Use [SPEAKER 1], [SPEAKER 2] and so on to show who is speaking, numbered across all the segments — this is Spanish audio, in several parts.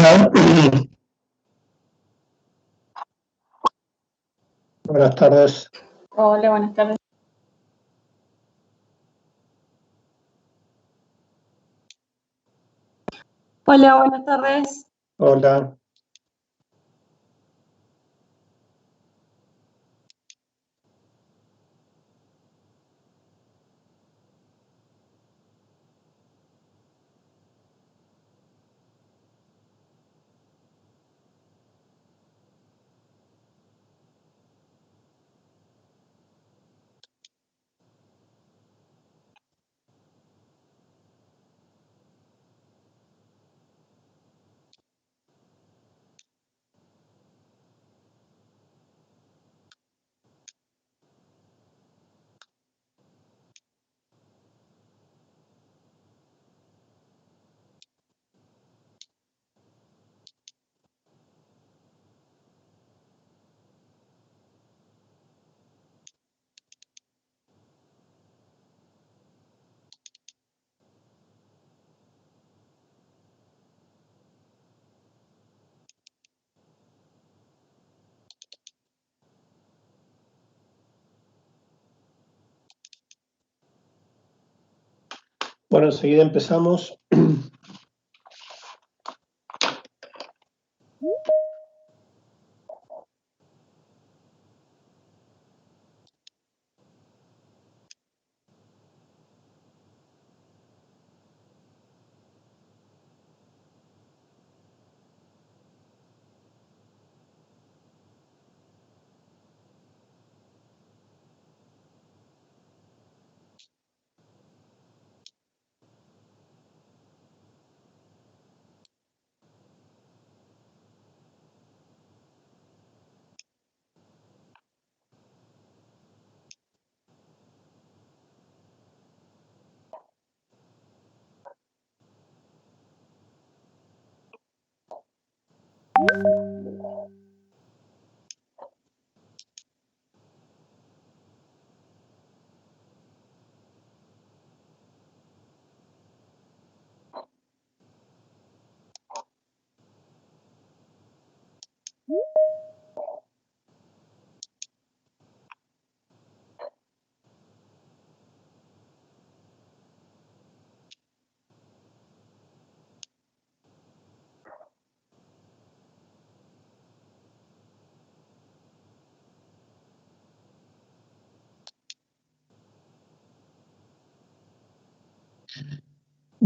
[SPEAKER 1] Hola, buenas tardes.
[SPEAKER 2] Hola, buenas tardes. Hola, buenas tardes.
[SPEAKER 1] Hola. Bueno, enseguida empezamos.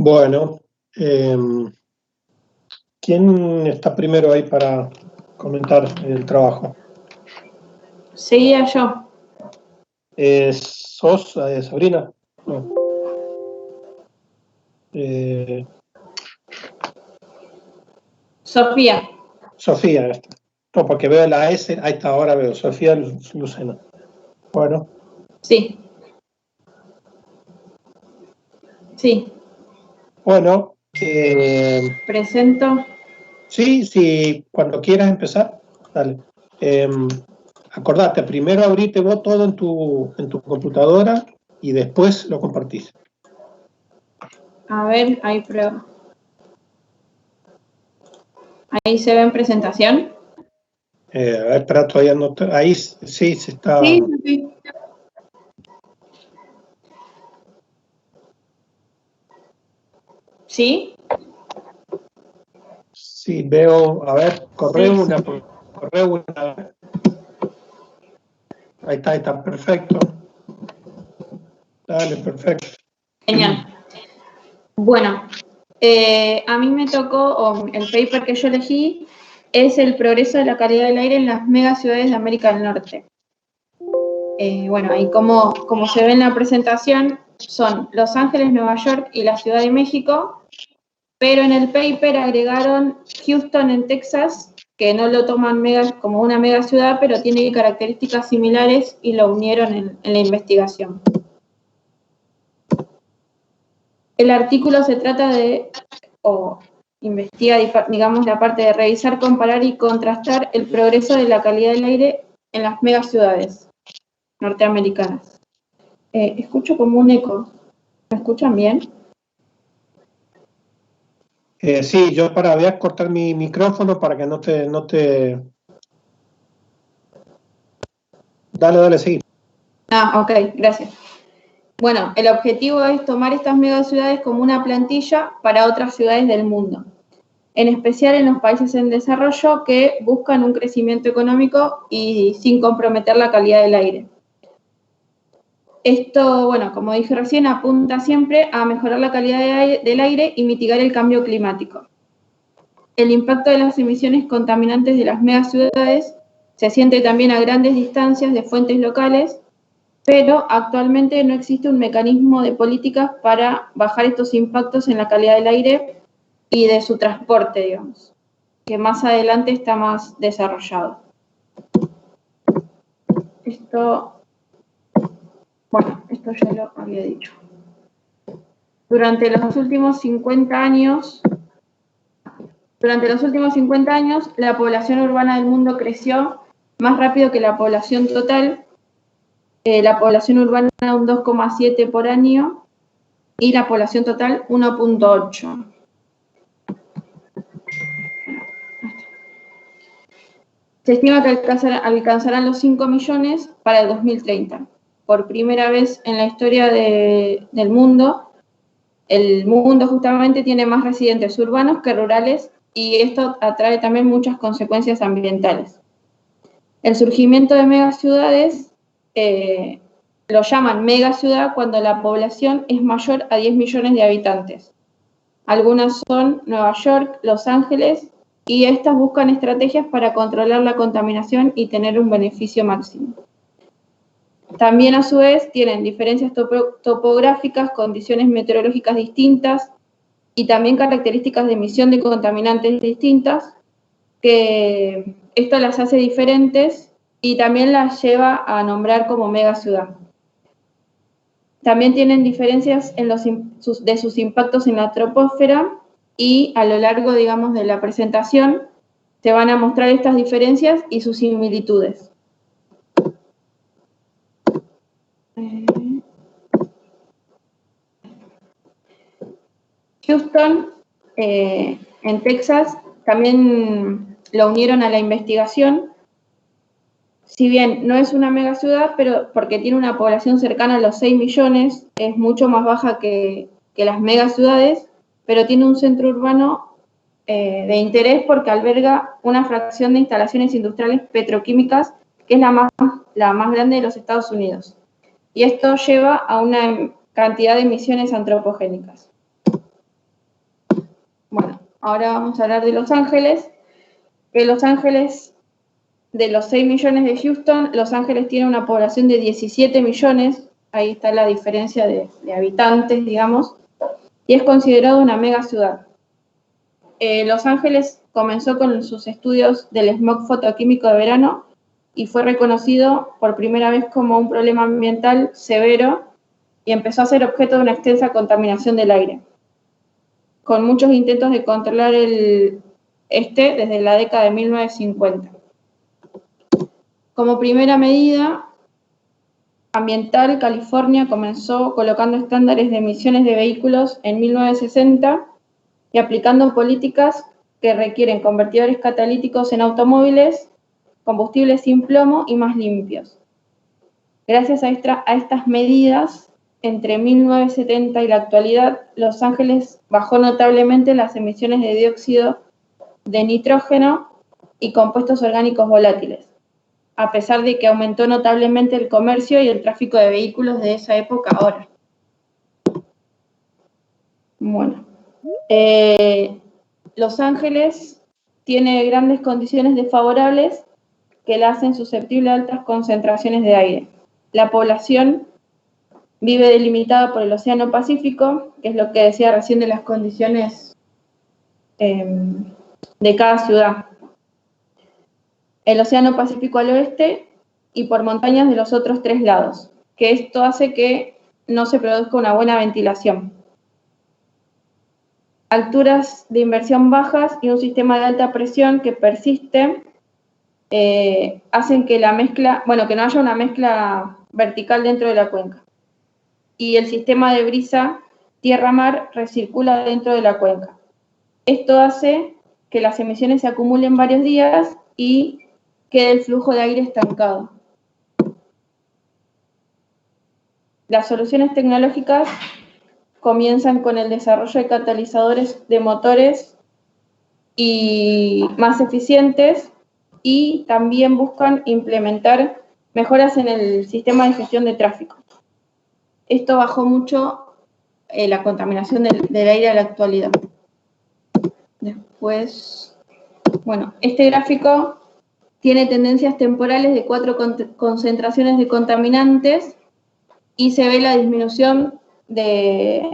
[SPEAKER 1] Bueno, ¿quién está primero ahí para comentar el trabajo?
[SPEAKER 2] Seguía yo.
[SPEAKER 1] ¿Sos Sabrina? No.
[SPEAKER 2] Sofía.
[SPEAKER 1] Sofía, esta. No, porque veo la S, ahí está, ahora veo, Sofía Lucena. Bueno.
[SPEAKER 2] Sí. Sí.
[SPEAKER 1] Bueno.
[SPEAKER 2] Presento.
[SPEAKER 1] Sí, cuando quieras empezar, dale. Acordate, primero abrite vos todo en tu computadora y después lo compartís.
[SPEAKER 2] A ver, ahí pruebo. Ahí se ve en presentación.
[SPEAKER 1] A ver, espera, todavía no. Ahí sí se está.
[SPEAKER 2] Sí. ¿Sí?
[SPEAKER 1] Sí, veo, a ver, correo
[SPEAKER 2] Sí.
[SPEAKER 1] una. Ahí está, perfecto. Dale, perfecto.
[SPEAKER 2] Genial. Bueno, a mí me tocó, o el paper que yo elegí, es el progreso de la calidad del aire en las megaciudades de América del Norte. Bueno, ahí como se ve en la presentación, son Los Ángeles, Nueva York y la Ciudad de México, pero en el paper agregaron Houston en Texas, que no lo toman como una mega ciudad, pero tiene características similares y lo unieron en la investigación. El artículo se trata de, o investiga, digamos, la parte de revisar, comparar y contrastar el progreso de la calidad del aire en las megaciudades norteamericanas. Escucho como un eco. ¿Me escuchan bien?
[SPEAKER 1] Sí, yo voy a cortar mi micrófono para que no te... Dale, seguí.
[SPEAKER 2] Ok, gracias. Bueno, el objetivo es tomar estas megaciudades como una plantilla para otras ciudades del mundo, en especial en los países en desarrollo que buscan un crecimiento económico y sin comprometer la calidad del aire. Esto, bueno, como dije recién, apunta siempre a mejorar la calidad del aire y mitigar el cambio climático. El impacto de las emisiones contaminantes de las megaciudades se siente también a grandes distancias de fuentes locales, pero actualmente no existe un mecanismo de políticas para bajar estos impactos en la calidad del aire y de su transporte, digamos, que más adelante está más desarrollado. Esto ya lo había dicho. Durante los últimos 50 años, la población urbana del mundo creció más rápido que la población total. La población urbana un 2,7 por año y la población total 1,8. Se estima que alcanzarán los 5 millones para el 2030. Por primera vez en la historia del mundo, el mundo justamente tiene más residentes urbanos que rurales y esto atrae también muchas consecuencias ambientales. El surgimiento de megaciudades lo llaman megaciudad cuando la población es mayor a 10 millones de habitantes. Algunas son Nueva York, Los Ángeles, y estas buscan estrategias para controlar la contaminación y tener un beneficio máximo. También, a su vez, tienen diferencias topográficas, condiciones meteorológicas distintas y también características de emisión de contaminantes distintas, que esto las hace diferentes y también las lleva a nombrar como megaciudad. También tienen diferencias en de sus impactos en la troposfera y a lo largo, digamos, de la presentación se van a mostrar estas diferencias y sus similitudes. Houston, en Texas, también lo unieron a la investigación. Si bien no es una megaciudad, pero porque tiene una población cercana a los 6 millones, es mucho más baja que las megaciudades, pero tiene un centro urbano de interés porque alberga una fracción de instalaciones industriales petroquímicas que es la más grande de los Estados Unidos. Y esto lleva a una cantidad de emisiones antropogénicas. Bueno, ahora vamos a hablar de Los Ángeles. Que Los Ángeles, de los 6 millones de Houston, Los Ángeles tiene una población de 17 millones, ahí está la diferencia de habitantes, digamos, y es considerado una megaciudad. Los Ángeles comenzó con sus estudios del smog fotoquímico de verano y fue reconocido por primera vez como un problema ambiental severo y empezó a ser objeto de una extensa contaminación del aire, con muchos intentos de controlar desde la década de 1950. Como primera medida ambiental, California comenzó colocando estándares de emisiones de vehículos en 1960 y aplicando políticas que requieren convertidores catalíticos en automóviles, combustibles sin plomo y más limpios. Gracias a estas medidas, entre 1970 y la actualidad, Los Ángeles bajó notablemente las emisiones de dióxido de nitrógeno y compuestos orgánicos volátiles, a pesar de que aumentó notablemente el comercio y el tráfico de vehículos de esa época ahora. Bueno, Los Ángeles tiene grandes condiciones desfavorables que la hacen susceptible a altas concentraciones de aire. La población vive delimitada por el Océano Pacífico, que es lo que decía recién de las condiciones de cada ciudad. El Océano Pacífico al oeste y por montañas de los otros 3 lados, que esto hace que no se produzca una buena ventilación. Alturas de inversión bajas y un sistema de alta presión que persiste hacen que que no haya una mezcla vertical dentro de la cuenca. Y el sistema de brisa tierra-mar recircula dentro de la cuenca. Esto hace que las emisiones se acumulen varios días y quede el flujo de aire estancado. Las soluciones tecnológicas comienzan con el desarrollo de catalizadores de motores y más eficientes, y también buscan implementar mejoras en el sistema de gestión de tráfico. Esto bajó mucho la contaminación del aire a la actualidad. Después, bueno, este gráfico tiene tendencias temporales de 4 concentraciones de contaminantes y se ve la disminución de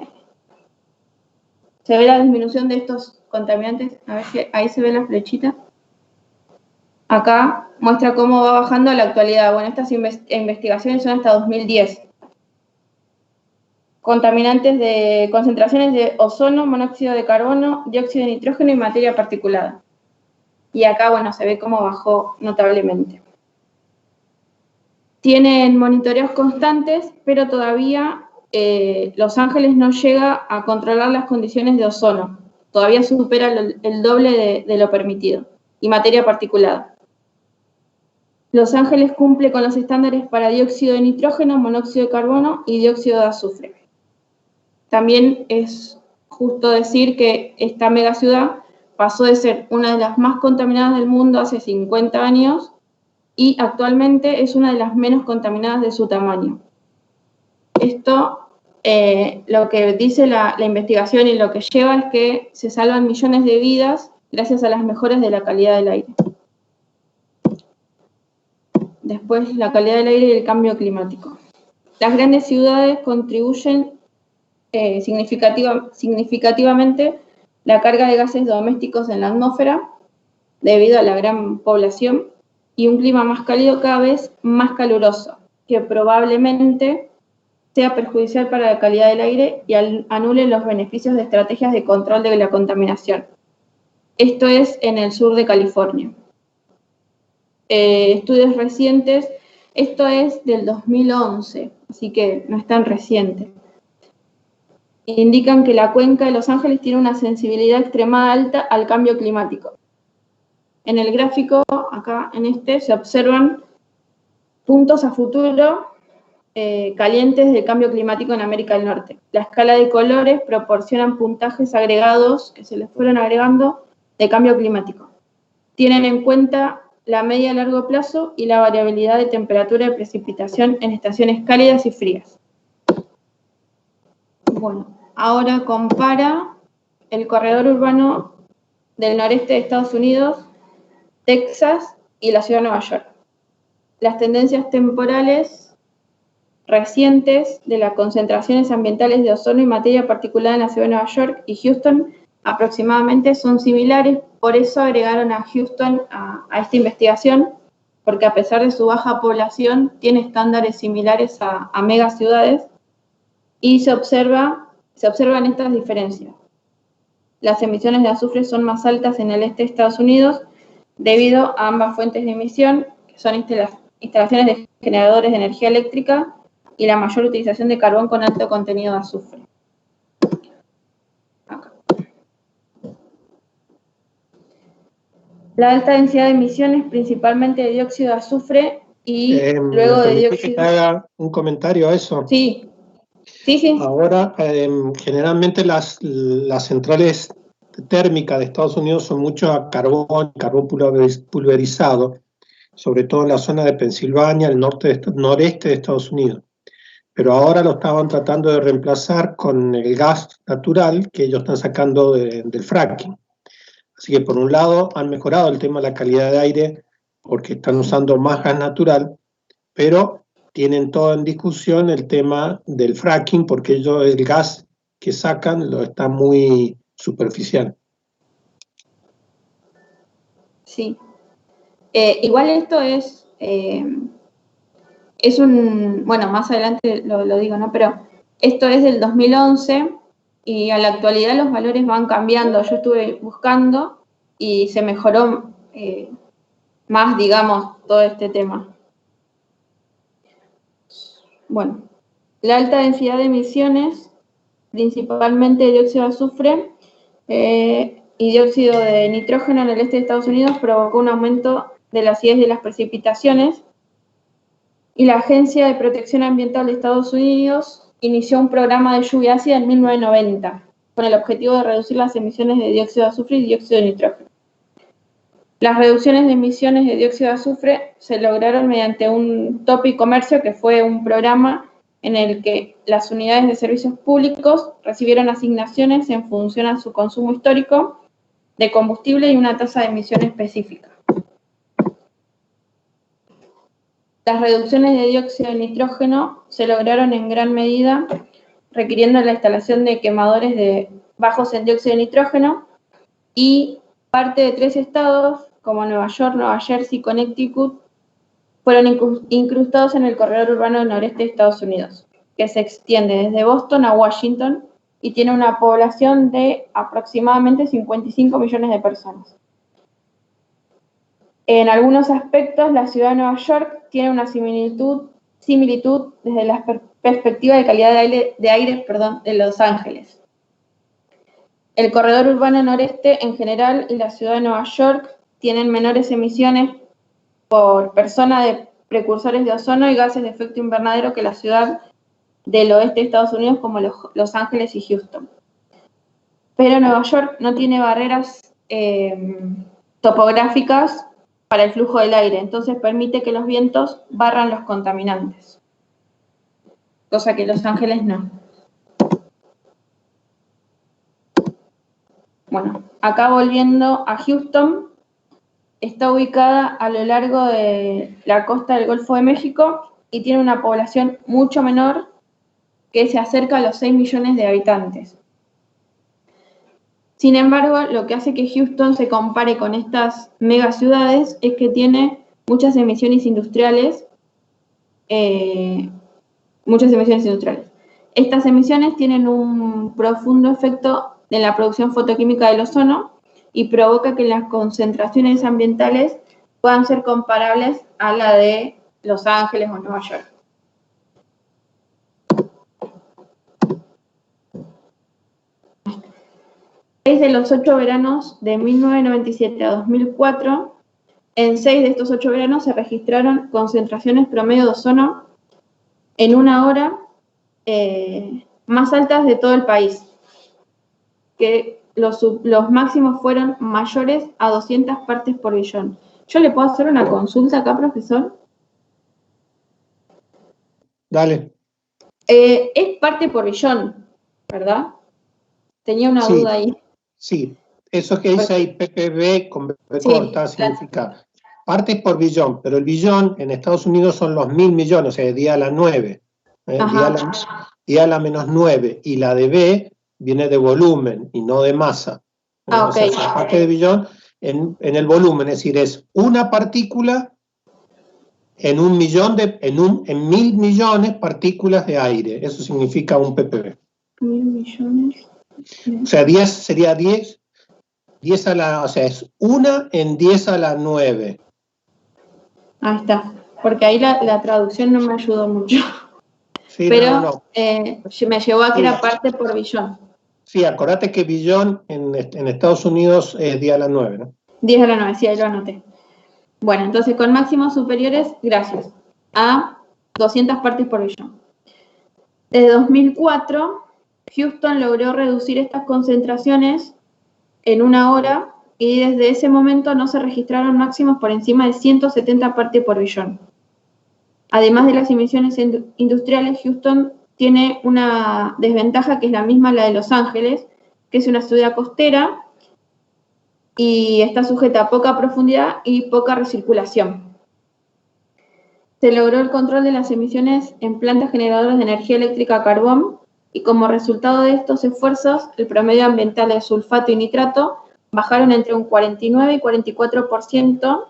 [SPEAKER 2] estos contaminantes. A ver si ahí se ve la flechita. Acá muestra cómo va bajando a la actualidad. Bueno, estas investigaciones son hasta 2010. Contaminantes de concentraciones de ozono, monóxido de carbono, dióxido de nitrógeno y materia particulada. Y acá, bueno, se ve cómo bajó notablemente. Tienen monitoreos constantes, pero todavía Los Ángeles no llega a controlar las condiciones de ozono. Todavía supera el doble de lo permitido. Y materia particulada. Los Ángeles cumple con los estándares para dióxido de nitrógeno, monóxido de carbono y dióxido de azufre. También es justo decir que esta megaciudad pasó de ser una de las más contaminadas del mundo hace 50 años y actualmente es una de las menos contaminadas de su tamaño. Esto, lo que dice la investigación y lo que lleva es que se salvan millones de vidas gracias a las mejoras de la calidad del aire. Después, la calidad del aire y el cambio climático. Las grandes ciudades contribuyen significativamente la carga de gases domésticos en la atmósfera debido a la gran población y un clima más cálido cada vez más caluroso, que probablemente sea perjudicial para la calidad del aire y anule los beneficios de estrategias de control de la contaminación. Esto es en el sur de California. Estudios recientes, esto es del 2011, así que no es tan reciente. Indican que la cuenca de Los Ángeles tiene una sensibilidad extremada alta al cambio climático. En el gráfico, acá en este, se observan puntos a futuro calientes del cambio climático en América del Norte. La escala de colores proporcionan puntajes agregados que se les fueron agregando de cambio climático. Tienen en cuenta la media a largo plazo y la variabilidad de temperatura y precipitación en estaciones cálidas y frías. Bueno, ahora compara el corredor urbano del noreste de Estados Unidos, Texas y la ciudad de Nueva York. Las tendencias temporales recientes de las concentraciones ambientales de ozono y materia particulada en la ciudad de Nueva York y Houston aproximadamente son similares, por eso agregaron a Houston a esta investigación, porque a pesar de su baja población tiene estándares similares a megaciudades y se observan estas diferencias. Las emisiones de azufre son más altas en el este de Estados Unidos debido a ambas fuentes de emisión, que son instalaciones de generadores de energía eléctrica y la mayor utilización de carbón con alto contenido de azufre. Acá. La alta densidad de emisiones, principalmente de dióxido de azufre y luego de dióxido...
[SPEAKER 1] ¿Que haga un comentario a eso?
[SPEAKER 2] Sí. Sí.
[SPEAKER 1] Ahora, generalmente las centrales térmicas de Estados Unidos son mucho a carbón pulverizado, sobre todo en la zona de Pensilvania, el noreste de Estados Unidos. Pero ahora lo estaban tratando de reemplazar con el gas natural que ellos están sacando del fracking. Así que por un lado han mejorado el tema de la calidad de aire porque están usando más gas natural, pero tienen todo en discusión el tema del fracking porque ellos el gas que sacan lo está muy superficial.
[SPEAKER 2] Sí. Igual esto es bueno, más adelante lo digo, ¿no? Pero esto es del 2011 y a la actualidad los valores van cambiando. Yo estuve buscando y se mejoró más, digamos, todo este tema. Bueno, la alta densidad de emisiones, principalmente de dióxido de azufre, y dióxido de nitrógeno en el este de Estados Unidos provocó un aumento de la acidez de las precipitaciones, y la Agencia de Protección Ambiental de Estados Unidos inició un programa de lluvia ácida en 1990, con el objetivo de reducir las emisiones de dióxido de azufre y dióxido de nitrógeno. Las reducciones de emisiones de dióxido de azufre se lograron mediante un tope y comercio, que fue un programa en el que las unidades de servicios públicos recibieron asignaciones en función a su consumo histórico de combustible y una tasa de emisión específica. Las reducciones de dióxido de nitrógeno se lograron en gran medida requiriendo la instalación de quemadores bajos en dióxido de nitrógeno, y parte de 3 estados, como Nueva York, Nueva Jersey y Connecticut, fueron incrustados en el corredor urbano del noreste de Estados Unidos, que se extiende desde Boston a Washington y tiene una población de aproximadamente 55 millones de personas. En algunos aspectos, la ciudad de Nueva York tiene una similitud desde la perspectiva de calidad de aire de Los Ángeles. El corredor urbano noreste en general y la ciudad de Nueva York tienen menores emisiones por persona de precursores de ozono y gases de efecto invernadero que la ciudad del oeste de Estados Unidos, como Los Ángeles y Houston. Pero Nueva York no tiene barreras topográficas para el flujo del aire, entonces permite que los vientos barran los contaminantes, cosa que Los Ángeles no. Bueno, acá volviendo a Houston, está ubicada a lo largo de la costa del Golfo de México y tiene una población mucho menor, que se acerca a los 6 millones de habitantes. Sin embargo, lo que hace que Houston se compare con estas megaciudades es que tiene muchas emisiones industriales. Estas emisiones tienen un profundo efecto en la producción fotoquímica del ozono y provoca que las concentraciones ambientales puedan ser comparables a la de Los Ángeles o Nueva York. De los 8 veranos de 1997 a 2004, en 6 de estos 8 veranos se registraron concentraciones promedio de ozono en una hora más altas de todo el país, que los máximos fueron mayores a 200 partes por billón. ¿Yo le puedo hacer una consulta acá, profesor?
[SPEAKER 1] Dale.
[SPEAKER 2] Es parte por billón, ¿verdad? Tenía una duda ahí.
[SPEAKER 1] Sí, eso que dice ahí ppb con B corta significa partes por billón, pero el billón en Estados Unidos son los 1000 millones, o sea, día a la 9, día a la menos 9, y la de B viene de volumen y no de masa. O sea, la parte de billón en el volumen, es decir, es una partícula en en 1000 millones partículas de aire. Eso significa un ppb.
[SPEAKER 2] 1000 millones.
[SPEAKER 1] O sea, 10 sería 10 a la, o sea, es 1 en 10 a la 9.
[SPEAKER 2] Ahí está, porque ahí la traducción no me ayudó mucho. Sí, pero me llevó a que era parte por billón.
[SPEAKER 1] Sí, acordate que billón en Estados Unidos es 10 a la 9, ¿no?
[SPEAKER 2] 10 a la 9, sí, ahí lo anoté. Bueno, entonces con máximos superiores, gracias, a 200 partes por billón. Desde 2004, Houston logró reducir estas concentraciones en una hora y desde ese momento no se registraron máximos por encima de 170 partes por billón. Además de las emisiones industriales, Houston tiene una desventaja que es la misma a la de Los Ángeles, que es una ciudad costera y está sujeta a poca profundidad y poca recirculación. Se logró el control de las emisiones en plantas generadoras de energía eléctrica a carbón y como resultado de estos esfuerzos, el promedio ambiental de sulfato y nitrato bajaron entre un 49 y 44%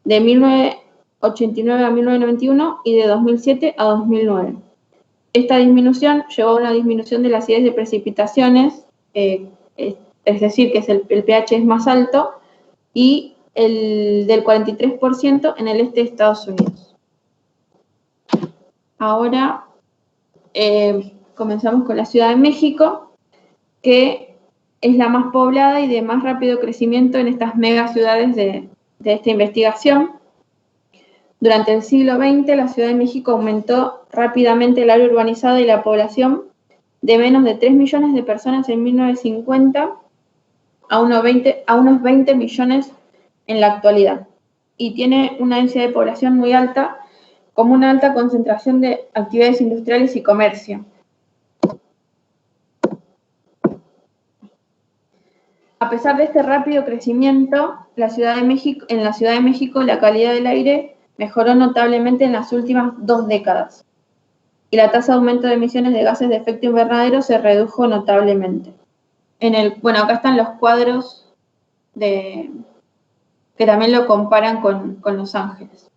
[SPEAKER 2] de 1989 a 1991 y de 2007 a 2009. Esta disminución llevó a una disminución de la acidez de precipitaciones, es decir, que el pH es más alto, y el del 43% en el este de Estados Unidos. Ahora comenzamos con la Ciudad de México, que es la más poblada y de más rápido crecimiento en estas megaciudades de esta investigación. Durante el siglo XX, la Ciudad de México aumentó rápidamente el área urbanizada y la población de menos de 3 millones de personas en 1950 a unos 20 millones en la actualidad. Y tiene una densidad de población muy alta, como una alta concentración de actividades industriales y comercio. A pesar de este rápido crecimiento, en la Ciudad de México la calidad del aire mejoró notablemente en las últimas 2 décadas y la tasa de aumento de emisiones de gases de efecto invernadero se redujo notablemente. Acá están los cuadros que también lo comparan con Los Ángeles.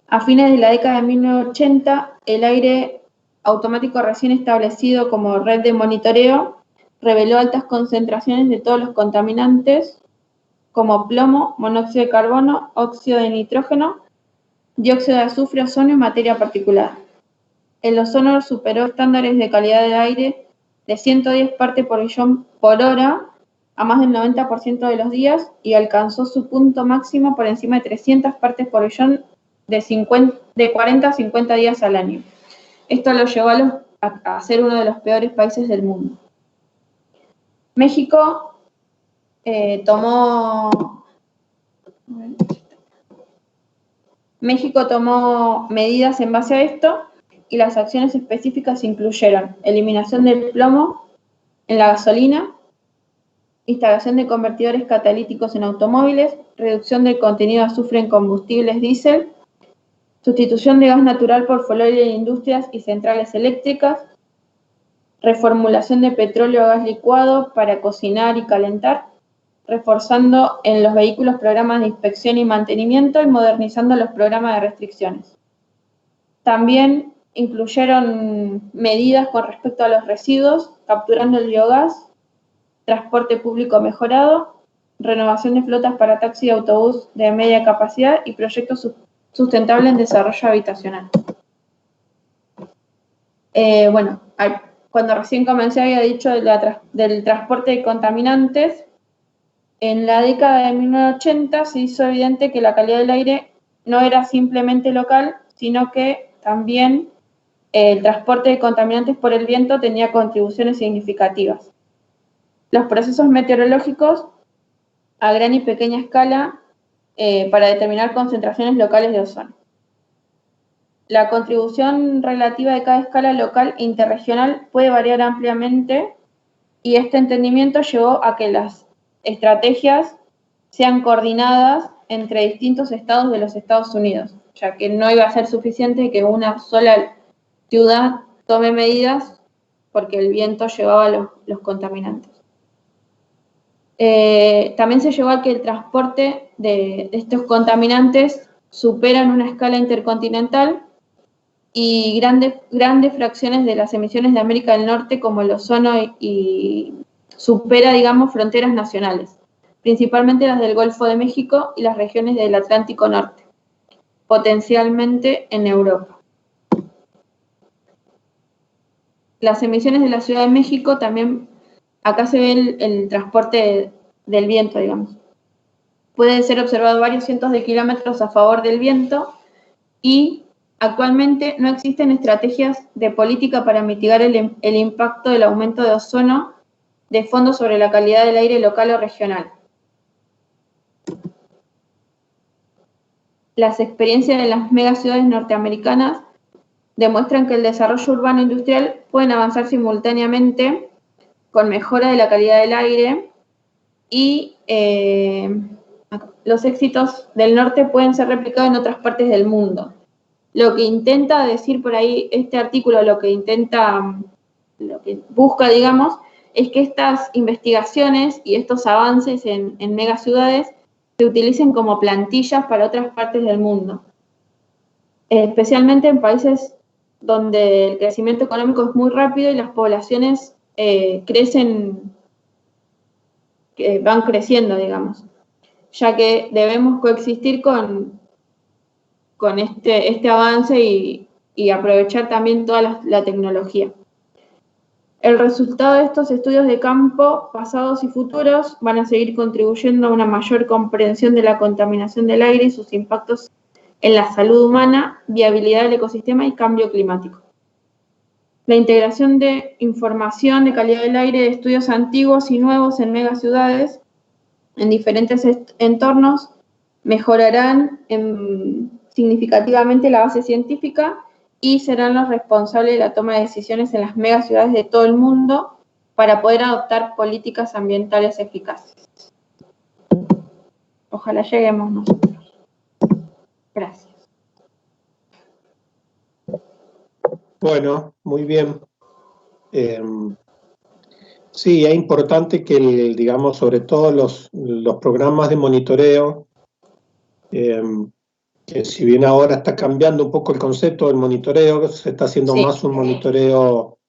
[SPEAKER 2] A fines de la década de 1980, el aire automático recién establecido como red de monitoreo reveló altas concentraciones de todos los contaminantes como plomo, monóxido de carbono, óxido de nitrógeno, dióxido de azufre, ozono y materia particulada. El ozono superó estándares de calidad del aire de 110 partes por millón por hora a más del 90% de los días y alcanzó su punto máximo por encima de 300 partes por millón de 40 a 50 días al año. Esto lo llevó a ser uno de los peores países del mundo. México tomó medidas en base a esto y las acciones específicas incluyeron eliminación del plomo en la gasolina, instalación de convertidores catalíticos en automóviles, reducción del contenido de azufre en combustibles diésel, sustitución de gas natural por fluoruro en industrias y centrales eléctricas, reformulación de petróleo a gas licuado para cocinar y calentar, reforzando en los vehículos programas de inspección y mantenimiento y modernizando los programas de restricciones. También incluyeron medidas con respecto a los residuos, capturando el biogás, transporte público mejorado, renovación de flotas para taxi y autobús de media capacidad y proyectos sustentables en desarrollo habitacional. Cuando recién comencé había dicho del transporte de contaminantes. En la década de 1980 se hizo evidente que la calidad del aire no era simplemente local, sino que también el transporte de contaminantes por el viento tenía contribuciones significativas. Los procesos meteorológicos a gran y pequeña escala para determinar concentraciones locales de ozono. La contribución relativa de cada escala local e interregional puede variar ampliamente y este entendimiento llevó a que las estrategias sean coordinadas entre distintos estados de los Estados Unidos, ya que no iba a ser suficiente que una sola ciudad tome medidas porque el viento llevaba los contaminantes. También se llevó a que el transporte de estos contaminantes supera en una escala intercontinental y grandes fracciones de las emisiones de América del Norte, como el ozono, y supera, digamos, fronteras nacionales, principalmente las del Golfo de México y las regiones del Atlántico Norte, potencialmente en Europa. Las emisiones de la Ciudad de México también, acá se ve el transporte del viento, digamos. Puede ser observado varios cientos de kilómetros a favor del viento y actualmente no existen estrategias de política para mitigar el impacto del aumento de ozono de fondo sobre la calidad del aire local o regional. Las experiencias de las megaciudades norteamericanas demuestran que el desarrollo urbano industrial pueden avanzar simultáneamente con mejora de la calidad del aire y los éxitos del norte pueden ser replicados en otras partes del mundo. Lo que intenta decir por ahí este artículo, lo que busca, digamos, es que estas investigaciones y estos avances en megaciudades se utilicen como plantillas para otras partes del mundo, especialmente en países donde el crecimiento económico es muy rápido y las poblaciones van creciendo, digamos, ya que debemos coexistir con este avance y aprovechar también toda la tecnología. El resultado de estos estudios de campo, pasados y futuros, van a seguir contribuyendo a una mayor comprensión de la contaminación del aire y sus impactos en la salud humana, viabilidad del ecosistema y cambio climático. La integración de información de calidad del aire de estudios antiguos y nuevos en megaciudades, en diferentes entornos, mejorarán significativamente la base científica y serán los responsables de la toma de decisiones en las megaciudades de todo el mundo para poder adoptar políticas ambientales eficaces. Ojalá lleguemos nosotros. Gracias.
[SPEAKER 1] Bueno, muy bien. Sí, es importante que, digamos, sobre todo los programas de monitoreo, que si bien ahora está cambiando un poco el concepto del monitoreo, se está haciendo más un monitoreo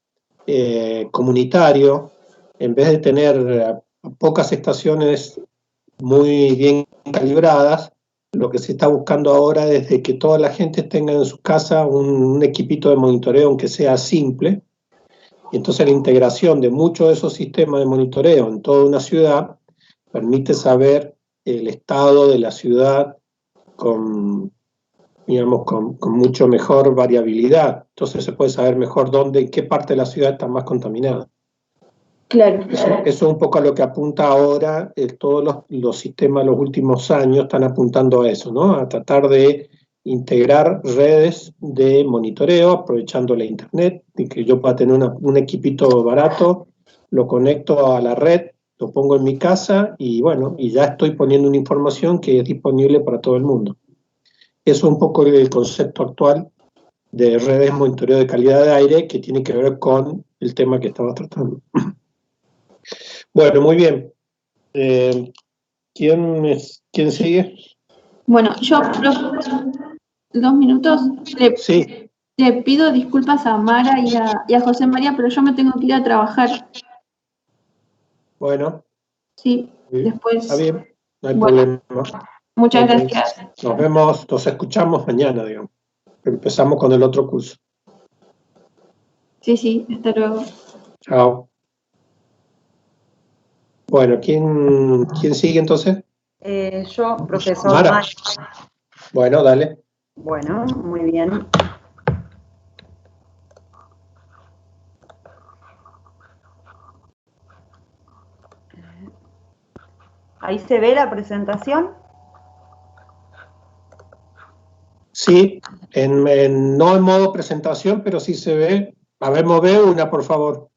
[SPEAKER 1] comunitario, en vez de tener pocas estaciones muy bien calibradas, lo que se está buscando ahora es de que toda la gente tenga en su casa un equipito de monitoreo, aunque sea simple. Y entonces la integración de muchos de esos sistemas de monitoreo en toda una ciudad permite saber el estado de la ciudad con mucho mejor variabilidad. Entonces se puede saber mejor dónde, en qué parte de la ciudad está más contaminada.
[SPEAKER 2] Claro.
[SPEAKER 1] Eso es un poco a lo que apunta ahora, todos los sistemas los últimos años están apuntando a eso, ¿no? A tratar de integrar redes de monitoreo, aprovechando la internet, y que yo pueda tener un equipito barato, lo conecto a la red, lo pongo en mi casa y bueno, y ya estoy poniendo una información que es disponible para todo el mundo. Eso es un poco el concepto actual de redes de monitoreo de calidad de aire, que tiene que ver con el tema que estaba tratando. Bueno, muy bien. ¿Quién sigue?
[SPEAKER 2] Bueno, yo, 2 minutos.
[SPEAKER 1] Sí.
[SPEAKER 2] Le pido disculpas a Mara y a José María, pero yo me tengo que ir a trabajar.
[SPEAKER 1] Bueno.
[SPEAKER 2] Sí, después.
[SPEAKER 1] Está bien, no hay problema.
[SPEAKER 2] Muchas gracias.
[SPEAKER 1] Nos vemos, nos escuchamos mañana, digamos. Empezamos con el otro curso.
[SPEAKER 2] Sí, hasta luego.
[SPEAKER 1] Chao. Bueno, ¿quién sigue entonces?
[SPEAKER 3] Yo, profesor
[SPEAKER 1] Mara. Bueno, dale.
[SPEAKER 3] Bueno, muy bien. ¿Ahí se ve la presentación?
[SPEAKER 1] Sí, no en modo presentación, pero sí se ve. A ver, move una, por favor.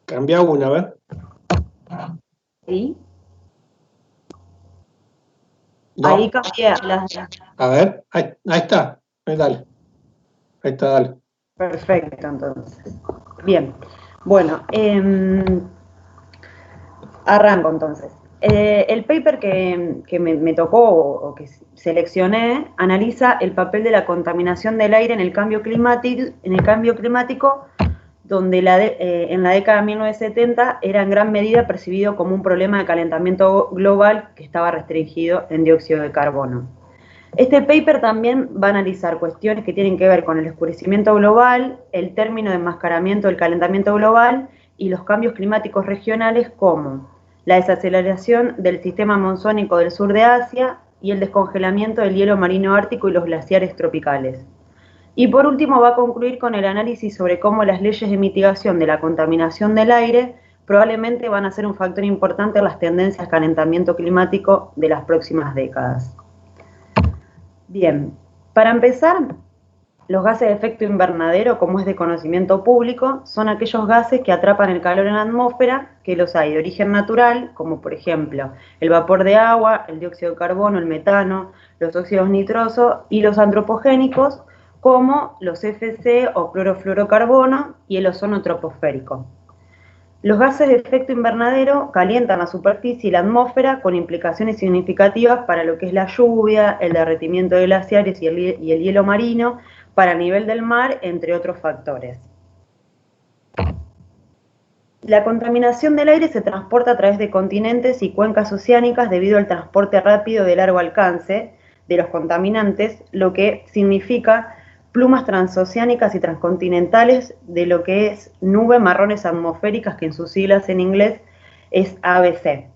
[SPEAKER 1] Cambia una, a ver.
[SPEAKER 3] Sí.
[SPEAKER 1] No.
[SPEAKER 3] Ahí cambié las.
[SPEAKER 1] A ver, ahí está. Dale. Ahí está, dale.
[SPEAKER 3] Perfecto, entonces. Bien. Bueno, arranco entonces. El paper que me tocó o que seleccioné analiza el papel de la contaminación del aire en el cambio climático, donde en la década de 1970 era en gran medida percibido como un problema de calentamiento global que estaba restringido en dióxido de carbono. Este paper también va a analizar cuestiones que tienen que ver con el oscurecimiento global, el término de enmascaramiento del calentamiento global y los cambios climáticos regionales como la desaceleración del sistema monzónico del sur de Asia y el descongelamiento del hielo marino ártico y los glaciares tropicales. Y por último va a concluir con el análisis sobre cómo las leyes de mitigación de la contaminación del aire probablemente van a ser un factor importante en las tendencias de calentamiento climático de las próximas décadas. Bien, para empezar, los gases de efecto invernadero, como es de conocimiento público, son aquellos gases que atrapan el calor en la atmósfera, que los hay de origen natural, como por ejemplo el vapor de agua, el dióxido de carbono, el metano, los óxidos nitrosos, y los antropogénicos, como los CFC o clorofluorocarbono y el ozono troposférico. Los gases de efecto invernadero calientan la superficie y la atmósfera con implicaciones significativas para lo que es la lluvia, el derretimiento de glaciares y el hielo marino, para el nivel del mar, entre otros factores. La contaminación del aire se transporta a través de continentes y cuencas oceánicas debido al transporte rápido de largo alcance de los contaminantes, lo que significa plumas transoceánicas y transcontinentales de lo que es nubes marrones atmosféricas, que en sus siglas en inglés es ABC,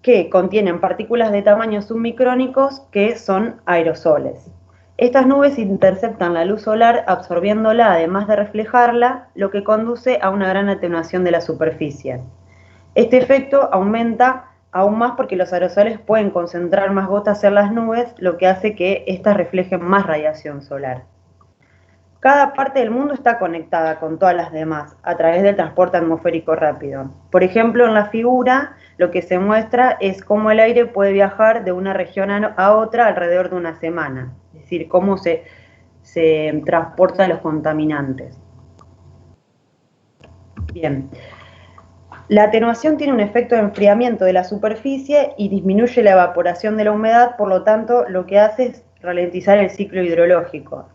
[SPEAKER 3] que contienen partículas de tamaño submicrónicos que son aerosoles. Estas nubes interceptan la luz solar absorbiéndola además de reflejarla, lo que conduce a una gran atenuación de la superficie. Este efecto aumenta aún más porque los aerosoles pueden concentrar más gotas en las nubes, lo que hace que éstas reflejen más radiación solar. Cada parte del mundo está conectada con todas las demás a través del transporte atmosférico rápido. Por ejemplo, en la figura lo que se muestra es cómo el aire puede viajar de una región a otra alrededor de una semana, es decir, cómo se transportan los contaminantes. Bien. La atenuación tiene un efecto de enfriamiento de la superficie y disminuye la evaporación de la humedad, por lo tanto, lo que hace es ralentizar el ciclo hidrológico.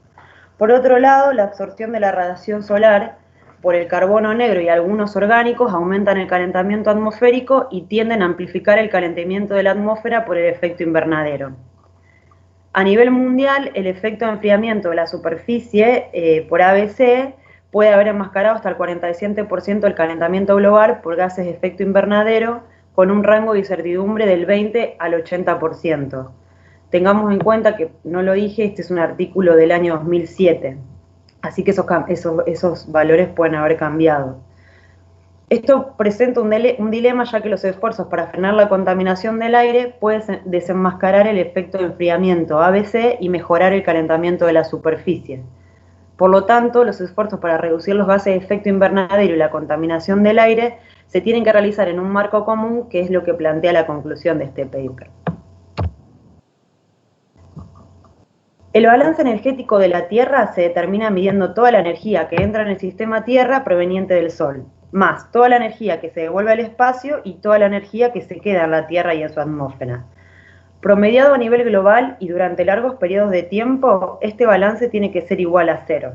[SPEAKER 3] Por otro lado, la absorción de la radiación solar por el carbono negro y algunos orgánicos aumentan el calentamiento atmosférico y tienden a amplificar el calentamiento de la atmósfera por el efecto invernadero. A nivel mundial, el efecto de enfriamiento de la superficie por ABC puede haber enmascarado hasta el 47% del calentamiento global por gases de efecto invernadero, con un rango de incertidumbre del 20 al 80%. Tengamos en cuenta que, no lo dije, este es un artículo del año 2007, así que esos valores pueden haber cambiado. Esto presenta un dilema, ya que los esfuerzos para frenar la contaminación del aire pueden desenmascarar el efecto de enfriamiento ABC y mejorar el calentamiento de la superficie. Por lo tanto, los esfuerzos para reducir los gases de efecto invernadero y la contaminación del aire se tienen que realizar en un marco común, que es lo que plantea la conclusión de este paper. El balance energético de la Tierra se determina midiendo toda la energía que entra en el sistema Tierra proveniente del Sol, más toda la energía que se devuelve al espacio y toda la energía que se queda en la Tierra y en su atmósfera. Promediado a nivel global y durante largos periodos de tiempo, este balance tiene que ser igual a 0.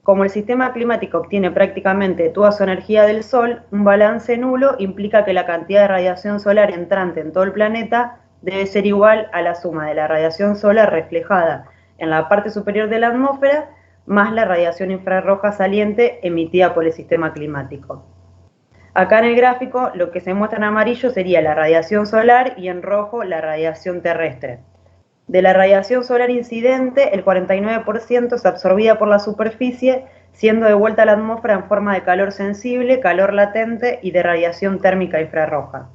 [SPEAKER 3] Como el sistema climático obtiene prácticamente toda su energía del Sol, un balance nulo implica que la cantidad de radiación solar entrante en todo el planeta debe ser igual a la suma de la radiación solar reflejada en la parte superior de la atmósfera, más la radiación infrarroja saliente emitida por el sistema climático. Acá en el gráfico lo que se muestra en amarillo sería la radiación solar y en rojo la radiación terrestre. De la radiación solar incidente, el 49% es absorbida por la superficie, siendo devuelta a la atmósfera en forma de calor sensible, calor latente y de radiación térmica infrarroja.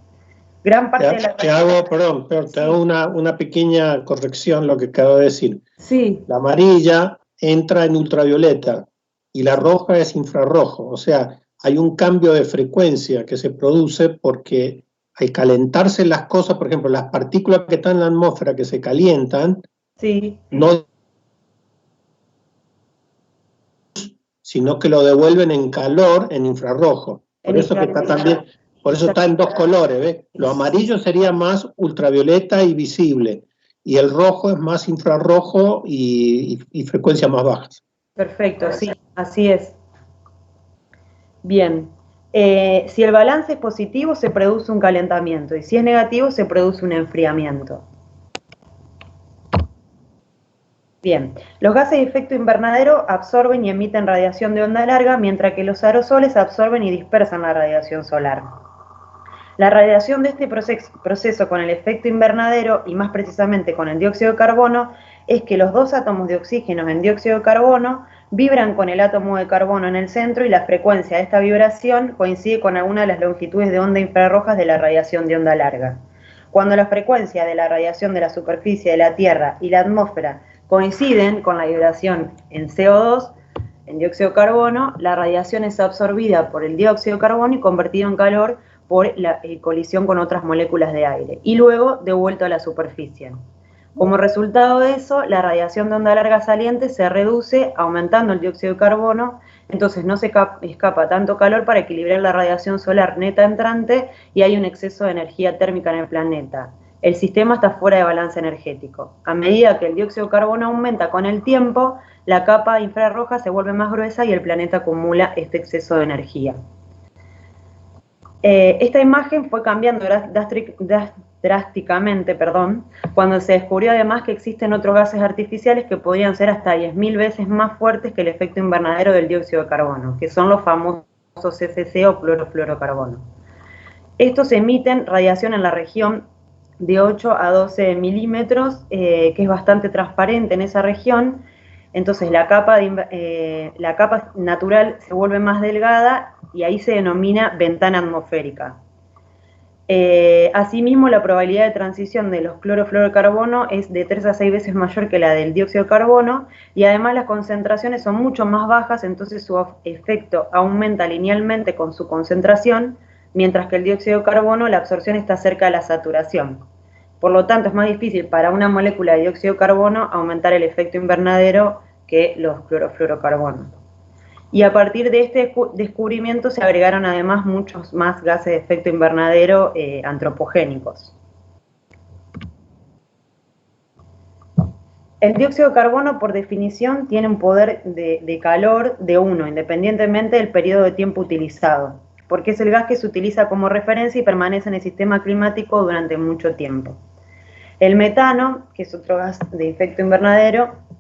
[SPEAKER 3] Gran parte de la
[SPEAKER 1] te hago una pequeña corrección lo que acabo de decir.
[SPEAKER 3] Sí.
[SPEAKER 1] La amarilla entra en ultravioleta y la roja es infrarrojo, o sea, hay un cambio de frecuencia que se produce porque al calentarse las cosas, por ejemplo, las partículas que están en la atmósfera que se calientan,
[SPEAKER 3] sí,
[SPEAKER 1] no, sino que lo devuelven en calor en infrarrojo. Por eso que está también, por eso está en dos colores, ¿ves? Lo amarillo sería más ultravioleta y visible, y el rojo es más infrarrojo y frecuencias más bajas.
[SPEAKER 3] Perfecto, sí, así es. Bien, si el balance es positivo se produce un calentamiento y si es negativo se produce un enfriamiento. Bien, los gases de efecto invernadero absorben y emiten radiación de onda larga, mientras que los aerosoles absorben y dispersan la radiación solar. La radiación de este proceso con el efecto invernadero, y más precisamente con el dióxido de carbono, es que los dos átomos de oxígeno en dióxido de carbono vibran con el átomo de carbono en el centro y la frecuencia de esta vibración coincide con alguna de las longitudes de onda infrarrojas de la radiación de onda larga. Cuando la frecuencia de la radiación de la superficie de la Tierra y la atmósfera coinciden con la vibración en CO2, en dióxido de carbono, la radiación es absorbida por el dióxido de carbono y convertida en calor por la colisión con otras moléculas de aire, y luego devuelto a la superficie. Como resultado de eso, la radiación de onda larga saliente se reduce aumentando el dióxido de carbono, entonces no se escapa tanto calor para equilibrar la radiación solar neta entrante y hay un exceso de energía térmica en el planeta. El sistema está fuera de balance energético. A medida que el dióxido de carbono aumenta con el tiempo, la capa infrarroja se vuelve más gruesa y el planeta acumula este exceso de energía. Esta imagen fue cambiando drásticamente, cuando se descubrió además que existen otros gases artificiales que podrían ser hasta 10.000 veces más fuertes que el efecto invernadero del dióxido de carbono, que son los famosos CFC o clorofluorocarbono. Estos emiten radiación en la región de 8 a 12 milímetros, que es bastante transparente en esa región. Entonces la capa natural se vuelve más delgada y ahí se denomina ventana atmosférica. Asimismo, la probabilidad de transición de los clorofluorocarbonos es de 3 a 6 veces mayor que la del dióxido de carbono, y además las concentraciones son mucho más bajas, entonces su efecto aumenta linealmente con su concentración, mientras que el dióxido de carbono, la absorción está cerca de la saturación. Por lo tanto, es más difícil para una molécula de dióxido de carbono aumentar el efecto invernadero que los clorofluorocarbonos. Y a partir de este descubrimiento se agregaron además muchos más gases de efecto invernadero antropogénicos. El dióxido de carbono, por definición, tiene un poder de calor de 1, independientemente del periodo de tiempo utilizado, porque es el gas que se utiliza como referencia y permanece en el sistema climático durante mucho tiempo. El metano, que es otro gas de efecto invernadero,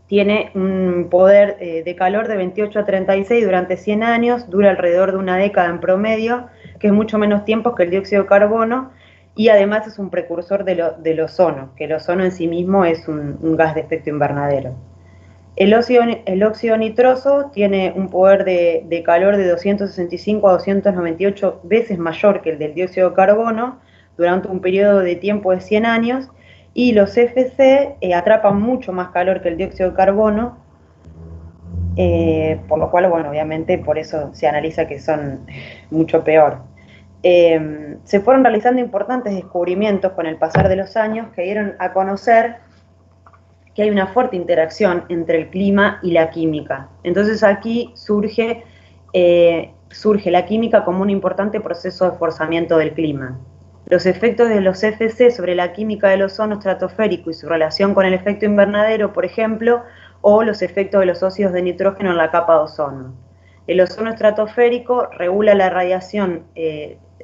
[SPEAKER 3] tiene un poder de calor de 28 a 36 durante 100 años, dura alrededor de una década en promedio, que es mucho menos tiempo que el dióxido de carbono, y además es un precursor del ozono, que el ozono en sí mismo es un gas de efecto invernadero. El óxido nitroso tiene un poder de calor de 265 a 298 veces mayor que el del dióxido de carbono durante un periodo de tiempo de 100 años, y los CFC atrapan mucho más calor que el dióxido de carbono, por lo cual, bueno, obviamente por eso se analiza que son mucho peor. Se fueron realizando importantes descubrimientos con el pasar de los años que dieron a conocer que hay una fuerte interacción entre el clima y la química. Entonces aquí surge la química como un importante proceso de forzamiento del clima. Los efectos de los CFC sobre la química del ozono estratosférico y su relación con el efecto invernadero, por ejemplo, o los efectos de los óxidos de nitrógeno en la capa de ozono. El ozono estratosférico regula la radiación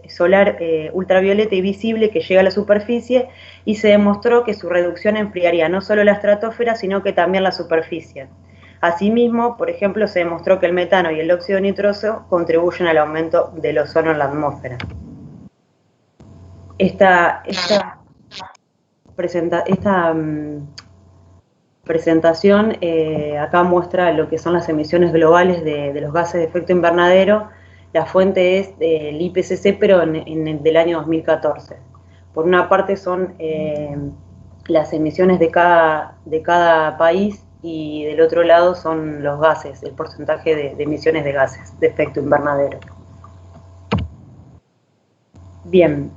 [SPEAKER 3] solar ultravioleta y visible que llega a la superficie, y se demostró que su reducción enfriaría no solo la estratosfera, sino que también la superficie. Asimismo, por ejemplo, se demostró que el metano y el óxido nitroso contribuyen al aumento del ozono en la atmósfera. Esta presentación acá muestra lo que son las emisiones globales de los gases de efecto invernadero. La fuente es del IPCC, pero del año 2014. Por una parte son las emisiones de cada país, y del otro lado son los gases, el porcentaje de emisiones de gases de efecto invernadero. Bien,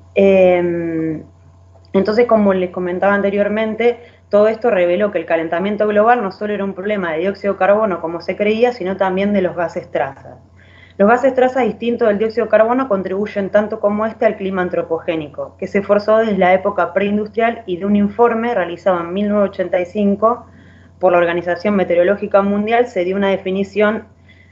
[SPEAKER 3] entonces, como les comentaba anteriormente, todo esto reveló que el calentamiento global no solo era un problema de dióxido de carbono como se creía, sino también de los gases traza. Los gases traza, distintos del dióxido de carbono, contribuyen tanto como este al clima antropogénico, que se forzó desde la época preindustrial, y de un informe realizado en 1985 por la Organización Meteorológica Mundial se dio una definición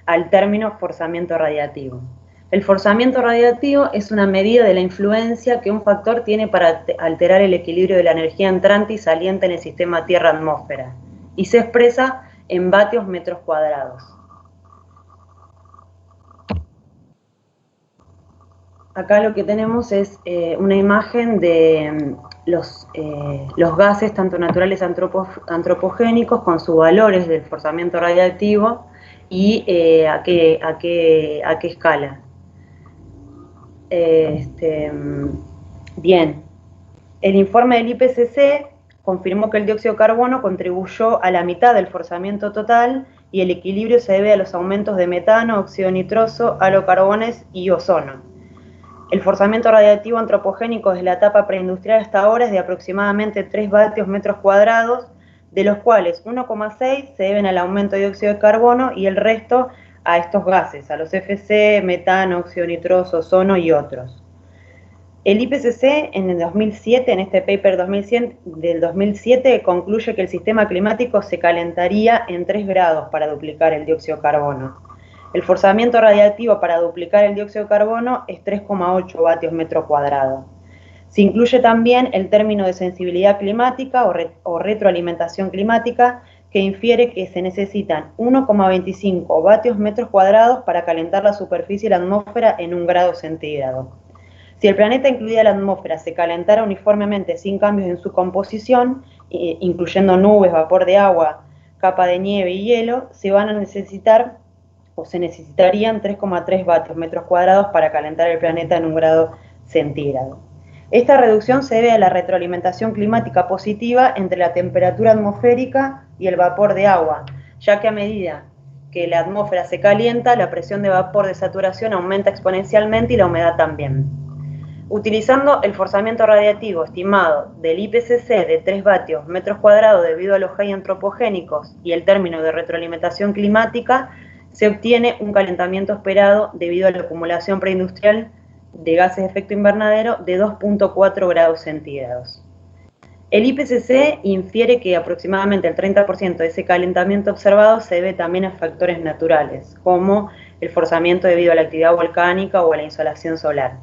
[SPEAKER 3] al término forzamiento radiativo. El forzamiento radiativo es una medida de la influencia que un factor tiene para alterar el equilibrio de la energía entrante y saliente en el sistema Tierra-atmósfera, y se expresa en vatios metros cuadrados. Acá lo que tenemos es una imagen de los gases, tanto naturales antropogénicos, con sus valores del forzamiento radiactivo y a qué escala. Bien, el informe del IPCC confirmó que el dióxido de carbono contribuyó a la mitad del forzamiento total, y el equilibrio se debe a los aumentos de metano, óxido nitroso, halocarbones y ozono. El forzamiento radiactivo antropogénico desde la etapa preindustrial hasta ahora es de aproximadamente 3 vatios metros cuadrados, de los cuales 1,6 se deben al aumento de dióxido de carbono y el resto a estos gases, a los CFC, metano, óxido nitroso, ozono y otros. El IPCC en el 2007, en este paper del 2007, concluye que el sistema climático se calentaría en 3 grados para duplicar el dióxido de carbono. El forzamiento radiactivo para duplicar el dióxido de carbono es 3,8 vatios metro cuadrado. Se incluye también el término de sensibilidad climática o retroalimentación climática, que infiere que se necesitan 1,25 vatios metros cuadrados para calentar la superficie de la atmósfera en 1 grado centígrado. Si el planeta, incluida la atmósfera, se calentara uniformemente sin cambios en su composición, incluyendo nubes, vapor de agua, capa de nieve y hielo, se necesitarían 3,3 vatios metros cuadrados para calentar el planeta en 1 grado centígrado. Esta reducción se debe a la retroalimentación climática positiva entre la temperatura atmosférica y el vapor de agua, ya que a medida que la atmósfera se calienta, la presión de vapor de saturación aumenta exponencialmente y la humedad también. Utilizando el forzamiento radiativo estimado del IPCC de 3 vatios metros cuadrados debido a los gases antropogénicos y el término de retroalimentación climática, se obtiene un calentamiento esperado debido a la acumulación preindustrial de gases de efecto invernadero de 2,4 grados centígrados. El IPCC infiere que aproximadamente el 30% de ese calentamiento observado se debe también a factores naturales, como el forzamiento debido a la actividad volcánica o a la insolación solar.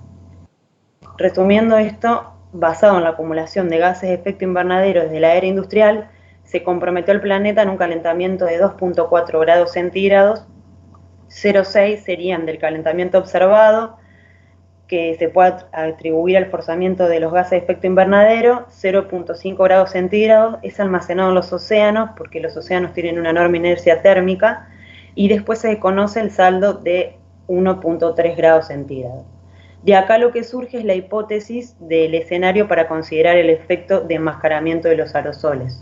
[SPEAKER 3] Resumiendo esto, basado en la acumulación de gases de efecto invernadero desde la era industrial, se comprometió el planeta en un calentamiento de 2,4 grados centígrados, 0,6 serían del calentamiento observado, que se puede atribuir al forzamiento de los gases de efecto invernadero, 0,5 grados centígrados es almacenado en los océanos, porque los océanos tienen una enorme inercia térmica, y después se conoce el saldo de 1,3 grados centígrados. De acá lo que surge es la hipótesis del escenario para considerar el efecto de enmascaramiento de los aerosoles.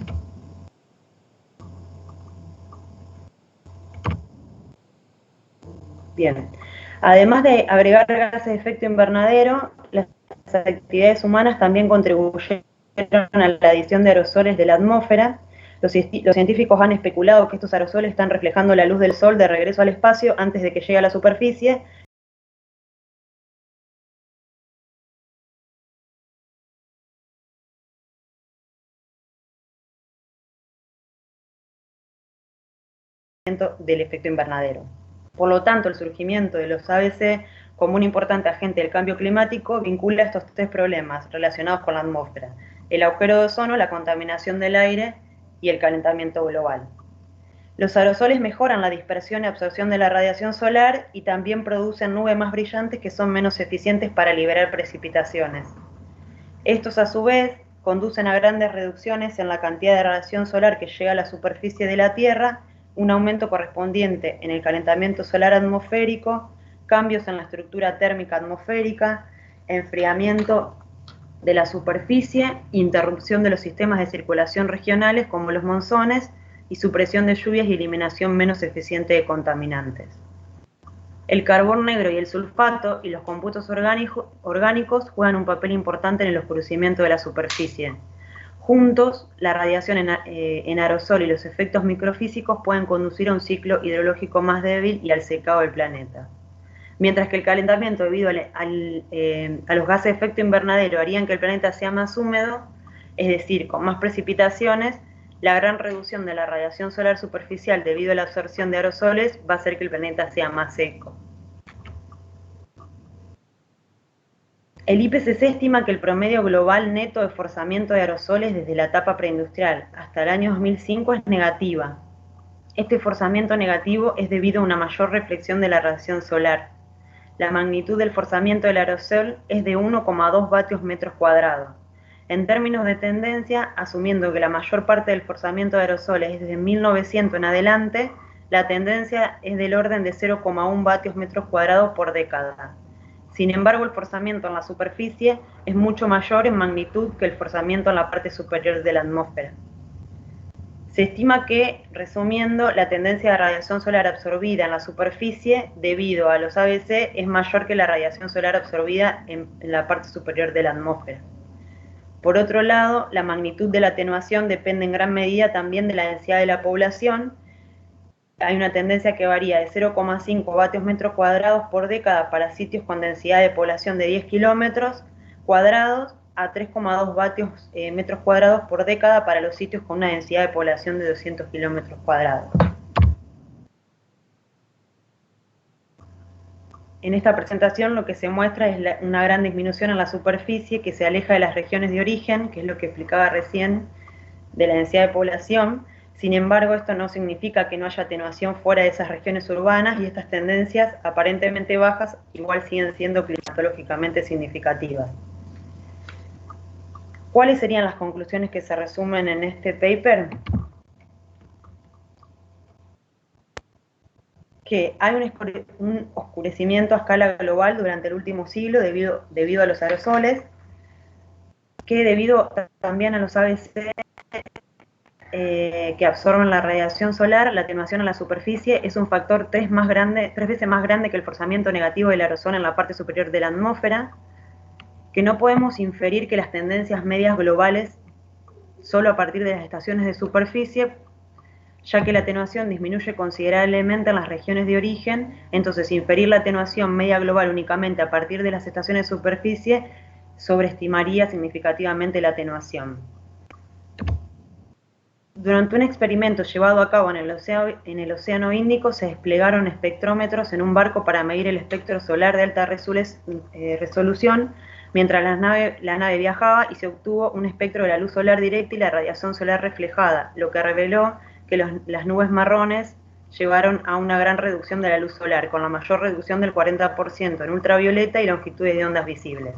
[SPEAKER 3] Bien. Además de agregar gases de efecto invernadero, las actividades humanas también contribuyeron a la adición de aerosoles de la atmósfera. Los científicos han especulado que estos aerosoles están reflejando la luz del sol de regreso al espacio antes de que llegue a la superficie. Del efecto invernadero. Por lo tanto, el surgimiento de los ABC como un importante agente del cambio climático vincula estos 3 problemas relacionados con la atmósfera: el agujero de ozono, la contaminación del aire y el calentamiento global. Los aerosoles mejoran la dispersión y absorción de la radiación solar y también producen nubes más brillantes que son menos eficientes para liberar precipitaciones. Estos, a su vez, conducen a grandes reducciones en la cantidad de radiación solar que llega a la superficie de la Tierra, un aumento correspondiente en el calentamiento solar atmosférico, cambios en la estructura térmica atmosférica, enfriamiento de la superficie, interrupción de los sistemas de circulación regionales como los monzones y supresión de lluvias y eliminación menos eficiente de contaminantes. El carbón negro y el sulfato y los compuestos orgánicos juegan un papel importante en el oscurecimiento de la superficie. Juntos, la radiación en aerosol y los efectos microfísicos pueden conducir a un ciclo hidrológico más débil y al secado del planeta. Mientras que el calentamiento debido a los gases de efecto invernadero harían que el planeta sea más húmedo, es decir, con más precipitaciones, la gran reducción de la radiación solar superficial debido a la absorción de aerosoles va a hacer que el planeta sea más seco. El IPCC estima que el promedio global neto de forzamiento de aerosoles desde la etapa preindustrial hasta el año 2005 es negativa. Este forzamiento negativo es debido a una mayor reflexión de la radiación solar. La magnitud del forzamiento del aerosol es de 1,2 vatios metros cuadrados. En términos de tendencia, asumiendo que la mayor parte del forzamiento de aerosoles es desde 1900 en adelante, la tendencia es del orden de 0,1 vatios metros cuadrados por década. Sin embargo, el forzamiento en la superficie es mucho mayor en magnitud que el forzamiento en la parte superior de la atmósfera. Se estima que, resumiendo, la tendencia de radiación solar absorbida en la superficie debido a los ABC es mayor que la radiación solar absorbida en la parte superior de la atmósfera. Por otro lado, la magnitud de la atenuación depende en gran medida también de la densidad de la población. Hay una tendencia que varía de 0,5 vatios metros cuadrados por década para sitios con densidad de población de 10 kilómetros cuadrados a 3,2 vatios metros cuadrados por década para los sitios con una densidad de población de 200 kilómetros cuadrados. En esta presentación lo que se muestra es una gran disminución en la superficie que se aleja de las regiones de origen, que es lo que explicaba recién de la densidad de población. Sin embargo, esto no significa que no haya atenuación fuera de esas regiones urbanas y estas tendencias aparentemente bajas igual siguen siendo climatológicamente significativas. ¿Cuáles serían las conclusiones que se resumen en este paper? Que hay un oscurecimiento a escala global durante el último siglo debido a los aerosoles, que debido también a los ABC que absorben la radiación solar, la atenuación en la superficie es un factor 3 veces más grande que el forzamiento negativo del aerosol en la parte superior de la atmósfera, que no podemos inferir que las tendencias medias globales solo a partir de las estaciones de superficie, ya que la atenuación disminuye considerablemente en las regiones de origen, entonces inferir la atenuación media global únicamente a partir de las estaciones de superficie sobreestimaría significativamente la atenuación. Durante un experimento llevado a cabo en el Océano Índico se desplegaron espectrómetros en un barco para medir el espectro solar de alta resolución mientras la nave viajaba y se obtuvo un espectro de la luz solar directa y la radiación solar reflejada, lo que reveló que las nubes marrones llevaron a una gran reducción de la luz solar, con la mayor reducción del 40% en ultravioleta y longitudes de ondas visibles.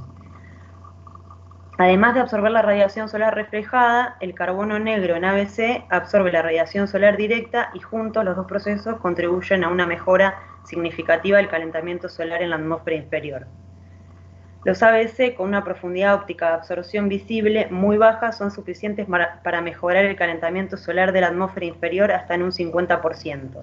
[SPEAKER 3] Además de absorber la radiación solar reflejada, el carbono negro en ABC absorbe la radiación solar directa y juntos los dos procesos contribuyen a una mejora significativa del calentamiento solar en la atmósfera inferior. Los ABC con una profundidad óptica de absorción visible muy baja son suficientes para mejorar el calentamiento solar de la atmósfera inferior hasta en un 50%.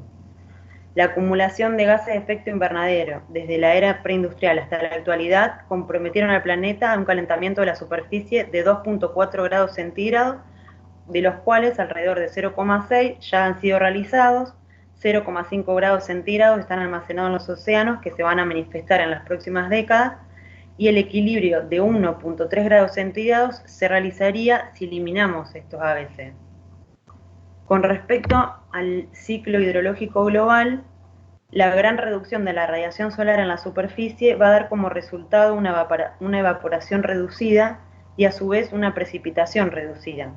[SPEAKER 3] La acumulación de gases de efecto invernadero desde la era preindustrial hasta la actualidad comprometieron al planeta a un calentamiento de la superficie de 2.4 grados centígrados, de los cuales alrededor de 0,6 ya han sido realizados, 0,5 grados centígrados están almacenados en los océanos que se van a manifestar en las próximas décadas, y el equilibrio de 1.3 grados centígrados se realizaría si eliminamos estos ABC. Con respecto al ciclo hidrológico global, la gran reducción de la radiación solar en la superficie va a dar como resultado una evaporación reducida y a su vez una precipitación reducida.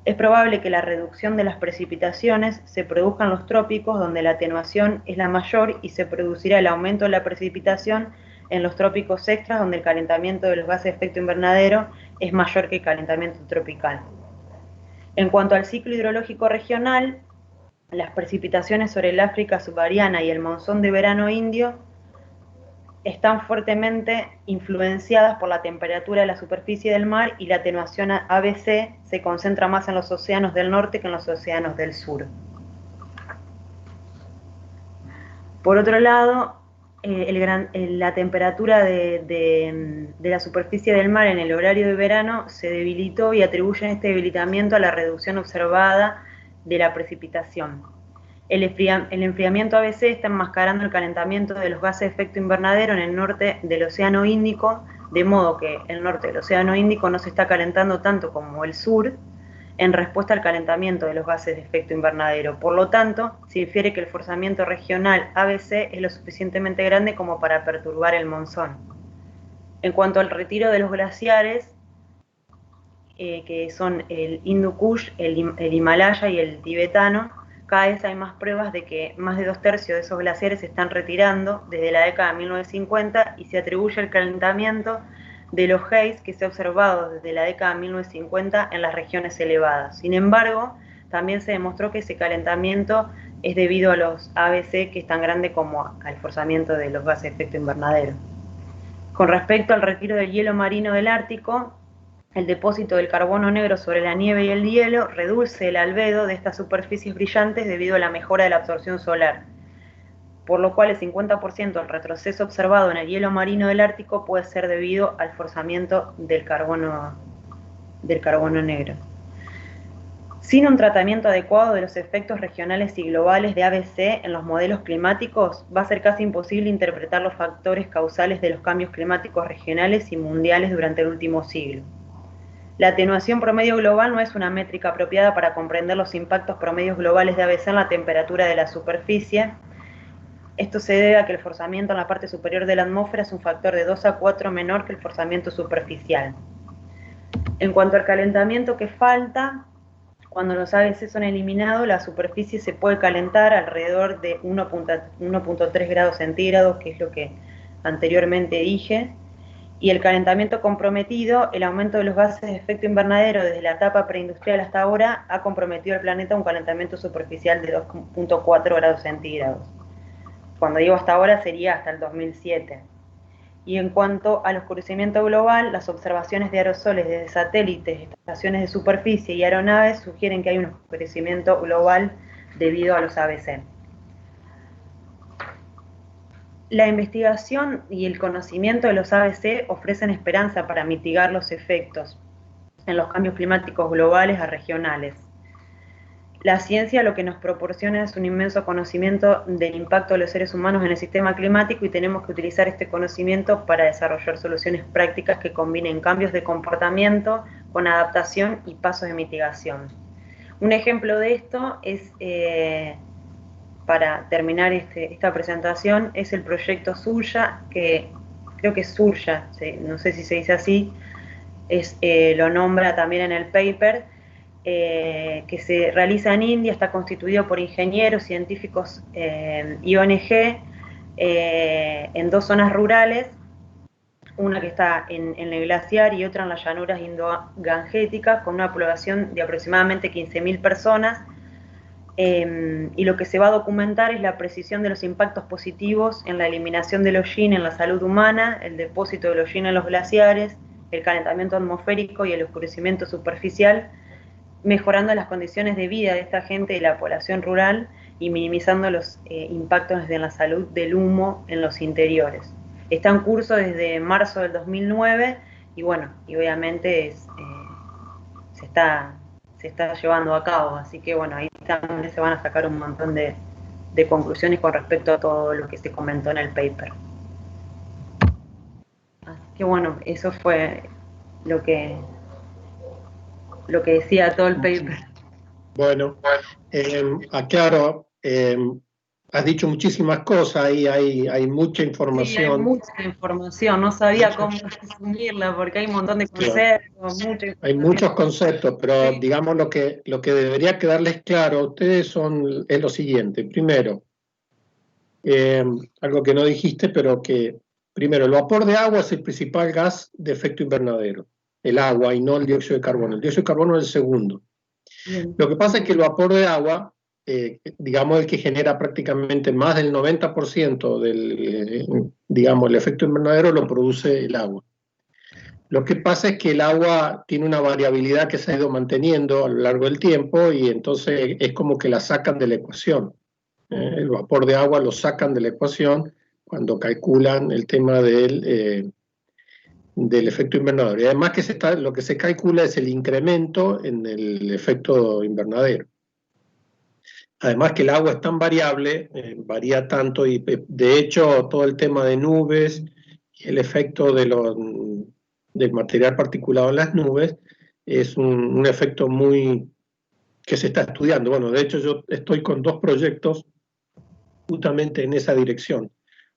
[SPEAKER 3] Es probable que la reducción de las precipitaciones se produzca en los trópicos, donde la atenuación es la mayor, y se producirá el aumento de la precipitación en los trópicos extras, donde el calentamiento de los gases de efecto invernadero es mayor que el calentamiento tropical. En cuanto al ciclo hidrológico regional, las precipitaciones sobre el África subsahariana y el monzón de verano indio están fuertemente influenciadas por la temperatura de la superficie del mar, y la atenuación ABC se concentra más en los océanos del norte que en los océanos del sur. Por otro lado, la temperatura de la superficie del mar en el horario de verano se debilitó, y atribuyen este debilitamiento a la reducción observada de la precipitación. El enfriamiento ABC está enmascarando el calentamiento de los gases de efecto invernadero en el norte del Océano Índico, de modo que el norte del Océano Índico no se está calentando tanto como el sur, en respuesta al calentamiento de los gases de efecto invernadero. Por lo tanto, se infiere que el forzamiento regional ABC es lo suficientemente grande como para perturbar el monzón. En cuanto al retiro de los glaciares, que son el Hindu Kush, el Himalaya y el tibetano, cada vez hay más pruebas de que más de 2/3 de esos glaciares se están retirando desde la década de 1950, y se atribuye el calentamiento de los haze que se ha observado desde la década de 1950 en las regiones elevadas. Sin embargo, también se demostró que ese calentamiento es debido a los ABC, que es tan grande como al forzamiento de los gases de efecto invernadero. Con respecto al retiro del hielo marino del Ártico, el depósito del carbono negro sobre la nieve y el hielo reduce el albedo de estas superficies brillantes debido a la mejora de la absorción solar, por lo cual el 50% del retroceso observado en el hielo marino del Ártico puede ser debido al forzamiento del carbono negro. Sin un tratamiento adecuado de los efectos regionales y globales de ABC en los modelos climáticos, va a ser casi imposible interpretar los factores causales de los cambios climáticos regionales y mundiales durante el último siglo. La atenuación promedio global no es una métrica apropiada para comprender los impactos promedios globales de ABC en la temperatura de la superficie, Esto se debe a que el forzamiento en la parte superior de la atmósfera es un factor de 2 a 4 menor que el forzamiento superficial. En cuanto al calentamiento que falta, cuando los ABC son eliminados, la superficie se puede calentar alrededor de 1.3 grados centígrados, que es lo que anteriormente dije, y el calentamiento comprometido, el aumento de los gases de efecto invernadero desde la etapa preindustrial hasta ahora, ha comprometido al planeta a un calentamiento superficial de 2.4 grados centígrados. Cuando digo hasta ahora sería hasta el 2007. Y en cuanto al oscurecimiento global, las observaciones de aerosoles desde satélites, estaciones de superficie y aeronaves sugieren que hay un oscurecimiento global debido a los ABC. La investigación y el conocimiento de los ABC ofrecen esperanza para mitigar los efectos en los cambios climáticos globales a regionales. La ciencia lo que nos proporciona es un inmenso conocimiento del impacto de los seres humanos en el sistema climático y tenemos que utilizar este conocimiento para desarrollar soluciones prácticas que combinen cambios de comportamiento con adaptación y pasos de mitigación. Un ejemplo de esto es, para terminar esta presentación, es el proyecto Surya, que creo que es Surya, no sé si se dice así, lo nombra también en el paper, que se realiza en India, está constituido por ingenieros, científicos y ONG en 2 zonas rurales, una que está en el glaciar y otra en las llanuras indo-gangéticas, con una población de aproximadamente 15.000 personas, y lo que se va a documentar es la precisión de los impactos positivos en la eliminación del hollín en la salud humana, el depósito del hollín en los glaciares, el calentamiento atmosférico y el oscurecimiento superficial, mejorando las condiciones de vida de esta gente de la población rural y minimizando los impactos en la salud del humo en los interiores. Está en curso desde marzo del 2009 y bueno, y obviamente se está llevando a cabo, así que bueno, ahí también se van a sacar un montón de conclusiones con respecto a todo lo que se comentó en el paper. Así que bueno, eso fue lo que decía todo el paper.
[SPEAKER 1] Bueno, aclaro, has dicho muchísimas cosas, ahí hay mucha información.
[SPEAKER 3] Sí, hay mucha información, no sabía cómo resumirla porque hay un montón de conceptos.
[SPEAKER 1] Hay muchos conceptos, pero sí, digamos lo que debería quedarles claro a ustedes es lo siguiente. Primero, algo que no dijiste, pero que primero, el vapor de agua es el principal gas de efecto invernadero, el agua y no el dióxido de carbono. El dióxido de carbono es el segundo. Bien. Lo que pasa es que el vapor de agua, digamos el que genera prácticamente más del 90% del, digamos, el efecto invernadero lo produce el agua. Lo que pasa es que el agua tiene una variabilidad que se ha ido manteniendo a lo largo del tiempo y entonces es como que la sacan de la ecuación. El vapor de agua lo sacan de la ecuación cuando calculan el tema del efecto invernadero. Y además que lo que se calcula es el incremento en el efecto invernadero. Además que el agua es tan variable, varía tanto, y de hecho todo el tema de nubes y el efecto del material particulado en las nubes es un efecto que se está estudiando. Bueno, de hecho yo estoy con 2 proyectos justamente en esa dirección.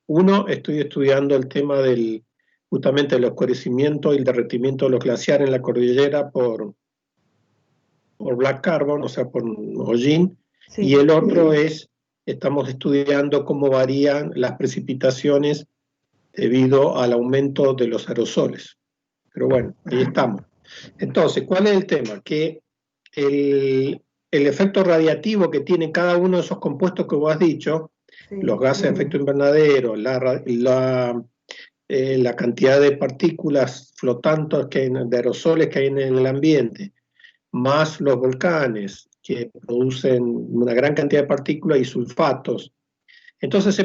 [SPEAKER 1] Uno, estoy estudiando el tema justamente del oscurecimiento y el derretimiento de los glaciares en la cordillera por black carbon, o sea, por hollín, sí. Y el otro estamos estudiando cómo varían las precipitaciones debido al aumento de los aerosoles. Pero bueno, ahí estamos. Entonces, ¿cuál es el tema? Que el efecto radiativo que tiene cada uno de esos compuestos que vos has dicho, sí, los gases de efecto invernadero, la cantidad de partículas flotantes de aerosoles que hay en el ambiente, más los volcanes que producen una gran cantidad de partículas y sulfatos. Entonces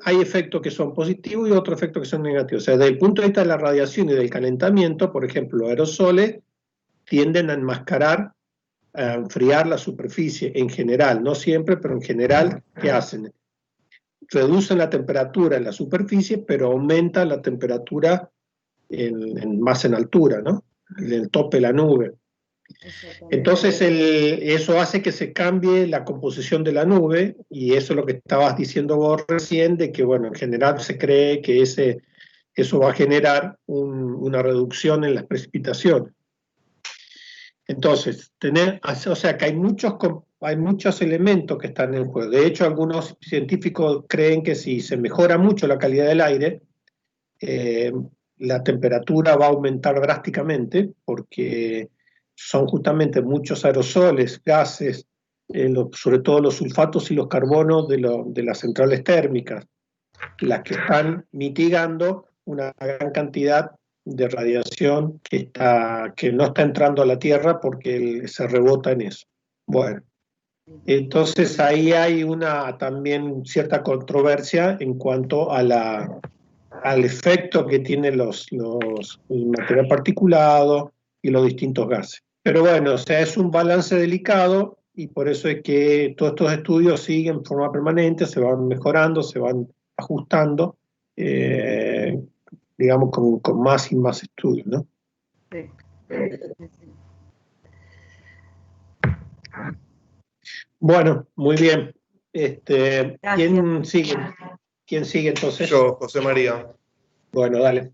[SPEAKER 1] hay efectos que son positivos y otros efectos que son negativos. O sea, desde el punto de vista de la radiación y del calentamiento, por ejemplo, los aerosoles tienden a enmascarar, a enfriar la superficie en general, no siempre, pero en general, ¿qué hacen? Reducen la temperatura en la superficie, pero aumentan la temperatura más en altura, ¿no? En el tope de la nube. Entonces eso hace que se cambie la composición de la nube, y eso es lo que estabas diciendo vos recién, de que bueno, en general se cree que eso va a generar una reducción en las precipitaciones. Entonces, o sea que hay muchos elementos que están en juego. De hecho, algunos científicos creen que si se mejora mucho la calidad del aire, la temperatura va a aumentar drásticamente, porque son justamente muchos aerosoles, gases, sobre todo los sulfatos y los carbonos de las centrales térmicas, las que están mitigando una gran cantidad de radiación que no está entrando a la Tierra porque se rebota en eso. Bueno, entonces ahí hay también cierta controversia en cuanto al efecto que tienen el material particulado y los distintos gases. Pero bueno, o sea, es un balance delicado, y por eso es que todos estos estudios siguen en forma permanente, se van mejorando, se van ajustando, digamos, con más y más estudios, ¿no?
[SPEAKER 3] Sí.
[SPEAKER 1] Bueno, muy bien. ¿Quién sigue? ¿Quién sigue entonces?
[SPEAKER 4] Yo, José María.
[SPEAKER 1] Bueno, dale.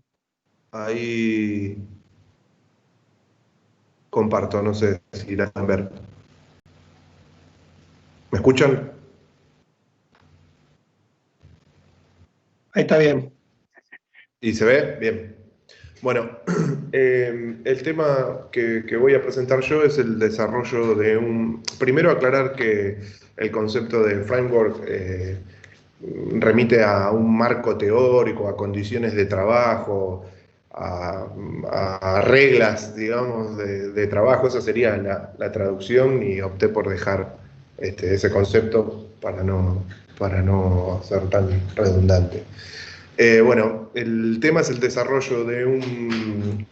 [SPEAKER 4] Ahí comparto, no sé si la van a ver. ¿Me escuchan?
[SPEAKER 1] Ahí está bien.
[SPEAKER 4] ¿Y se ve? Bien. Bueno, el tema que voy a presentar yo es el desarrollo de primero aclarar que el concepto de framework remite a un marco teórico, a condiciones de trabajo, a reglas, digamos, de trabajo. Esa sería la traducción, y opté por dejar ese concepto para no ser tan redundante. Bueno, el tema es el desarrollo de un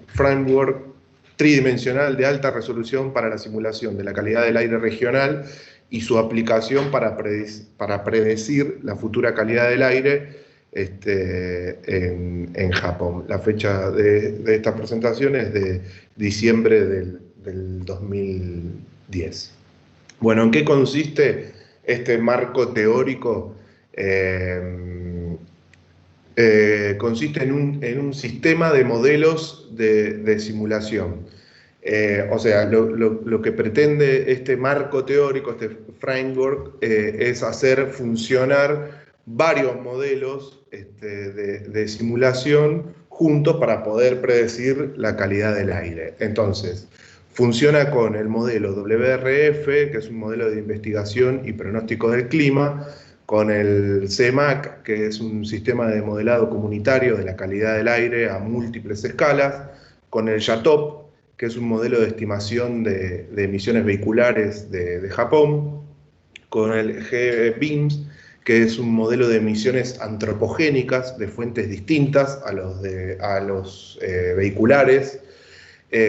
[SPEAKER 4] framework tridimensional de alta resolución para la simulación de la calidad del aire regional y su aplicación para predecir la futura calidad del aire en Japón. La fecha de esta presentación es de diciembre del 2010. Bueno, ¿en qué consiste este marco teórico? Consiste en un sistema de modelos de simulación. O sea, lo que pretende este marco teórico, este framework, es hacer funcionar varios modelos de simulación juntos para poder predecir la calidad del aire. Entonces, funciona con el modelo WRF, que es un modelo de investigación y pronóstico del clima, con el CMAC, que es un sistema de modelado comunitario de la calidad del aire a múltiples escalas, con el YATOP, que es un modelo de estimación de emisiones vehiculares de Japón, con el GBIMS, que es un modelo de emisiones antropogénicas de fuentes distintas a los vehiculares,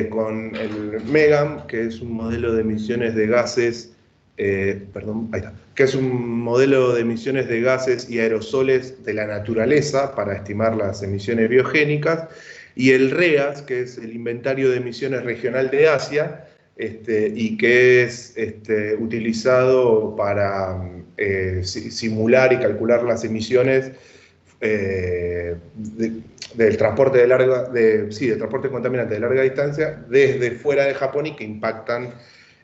[SPEAKER 4] con el MEGAM, que es un modelo de emisiones de gases, que es un modelo de emisiones de gases y aerosoles de la naturaleza para estimar las emisiones biogénicas, y el REAS, que es el Inventario de Emisiones Regional de Asia, y que es utilizado para simular y calcular las emisiones del transporte del transporte contaminante de larga distancia desde fuera de Japón y que impactan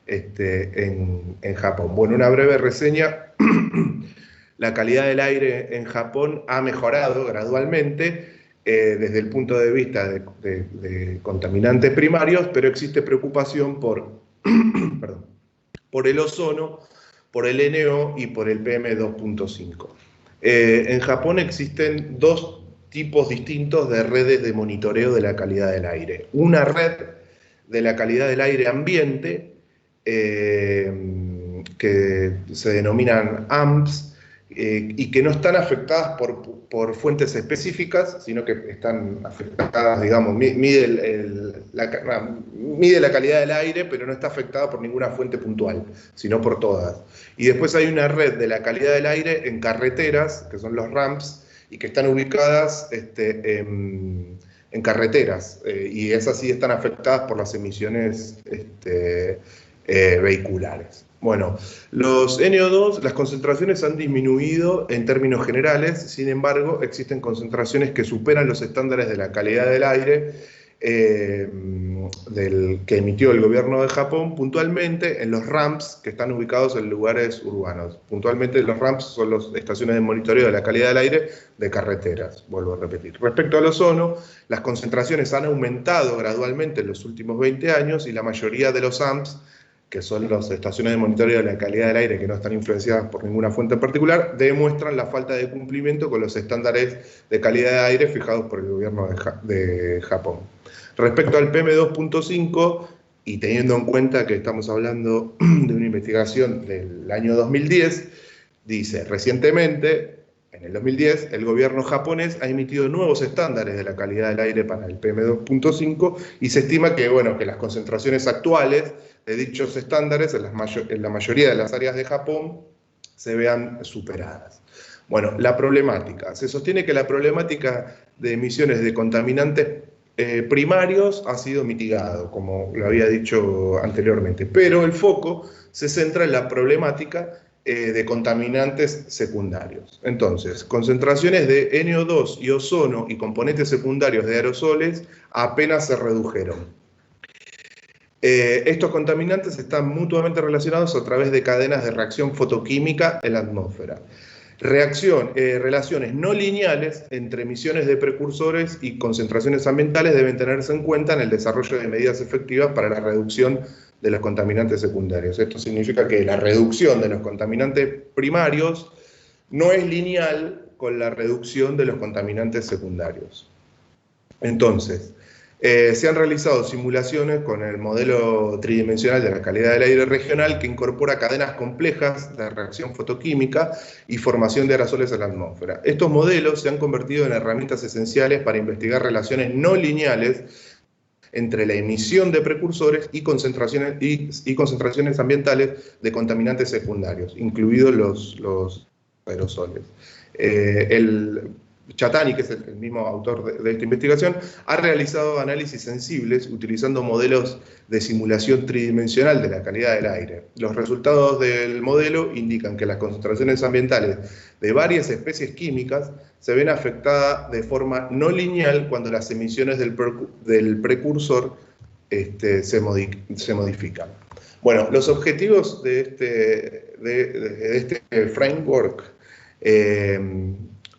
[SPEAKER 4] en Japón. Bueno, una breve reseña. La calidad del aire en Japón ha mejorado gradualmente desde el punto de vista de contaminantes primarios, pero existe preocupación por el ozono, por el NO y por el PM2.5. En Japón existen dos tipos distintos de redes de monitoreo de la calidad del aire. Una red de la calidad del aire ambiente, que se denominan AMPS, y que no están afectadas por fuentes específicas, sino que están afectadas, digamos, mide la calidad del aire, pero no está afectada por ninguna fuente puntual, sino por todas. Y después hay una red de la calidad del aire en carreteras, que son los RAMPS, y que están ubicadas en en carreteras, y esas sí están afectadas por las emisiones vehiculares. Bueno, los NO2, las concentraciones han disminuido en términos generales, sin embargo, existen concentraciones que superan los estándares de la calidad del aire que emitió el gobierno de Japón, puntualmente en los RAMPs, que están ubicados en lugares urbanos. Puntualmente los RAMPs son las estaciones de monitoreo de la calidad del aire de carreteras, vuelvo a repetir. Respecto al ozono, las concentraciones han aumentado gradualmente en los últimos 20 años y la mayoría de los AMPs, que son las estaciones de monitoreo de la calidad del aire que no están influenciadas por ninguna fuente en particular, demuestran la falta de cumplimiento con los estándares de calidad de aire fijados por el gobierno de Japón. Respecto al PM2.5, y teniendo en cuenta que estamos hablando de una investigación del año 2010, dice, recientemente, en el 2010, el gobierno japonés ha emitido nuevos estándares de la calidad del aire para el PM2.5 y se estima que, bueno, que las concentraciones actuales de dichos estándares en la mayoría de las áreas de Japón se vean superadas. Bueno, la problemática. Se sostiene que la problemática de emisiones de contaminantes primarios ha sido mitigado, como lo había dicho anteriormente, pero el foco se centra en la problemática de contaminantes secundarios. Entonces, concentraciones de NO2 y ozono y componentes secundarios de aerosoles apenas se redujeron. Estos contaminantes están mutuamente relacionados a través de cadenas de reacción fotoquímica en la atmósfera. Relaciones no lineales entre emisiones de precursores y concentraciones ambientales deben tenerse en cuenta en el desarrollo de medidas efectivas para la reducción de los contaminantes secundarios. Esto significa que la reducción de los contaminantes primarios no es lineal con la reducción de los contaminantes secundarios. Entonces, se han realizado simulaciones con el modelo tridimensional de la calidad del aire regional que incorpora cadenas complejas de reacción fotoquímica y formación de aerosoles en la atmósfera. Estos modelos se han convertido en herramientas esenciales para investigar relaciones no lineales entre la emisión de precursores y concentraciones ambientales de contaminantes secundarios, incluidos los aerosoles. Chatani, que es el mismo autor de esta investigación, ha realizado análisis sensibles utilizando modelos de simulación tridimensional de la calidad del aire. Los resultados del modelo indican que las concentraciones ambientales de varias especies químicas se ven afectadas de forma no lineal cuando las emisiones del precursor se modifican. Bueno, los objetivos de este framework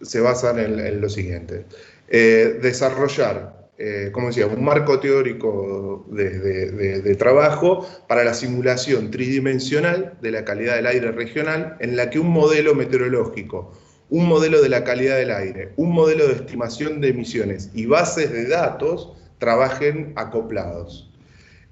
[SPEAKER 4] se basan en lo siguiente. Desarrollar, como decía, un marco teórico de trabajo para la simulación tridimensional de la calidad del aire regional, en la que un modelo meteorológico, un modelo de la calidad del aire, un modelo de estimación de emisiones y bases de datos trabajen acoplados.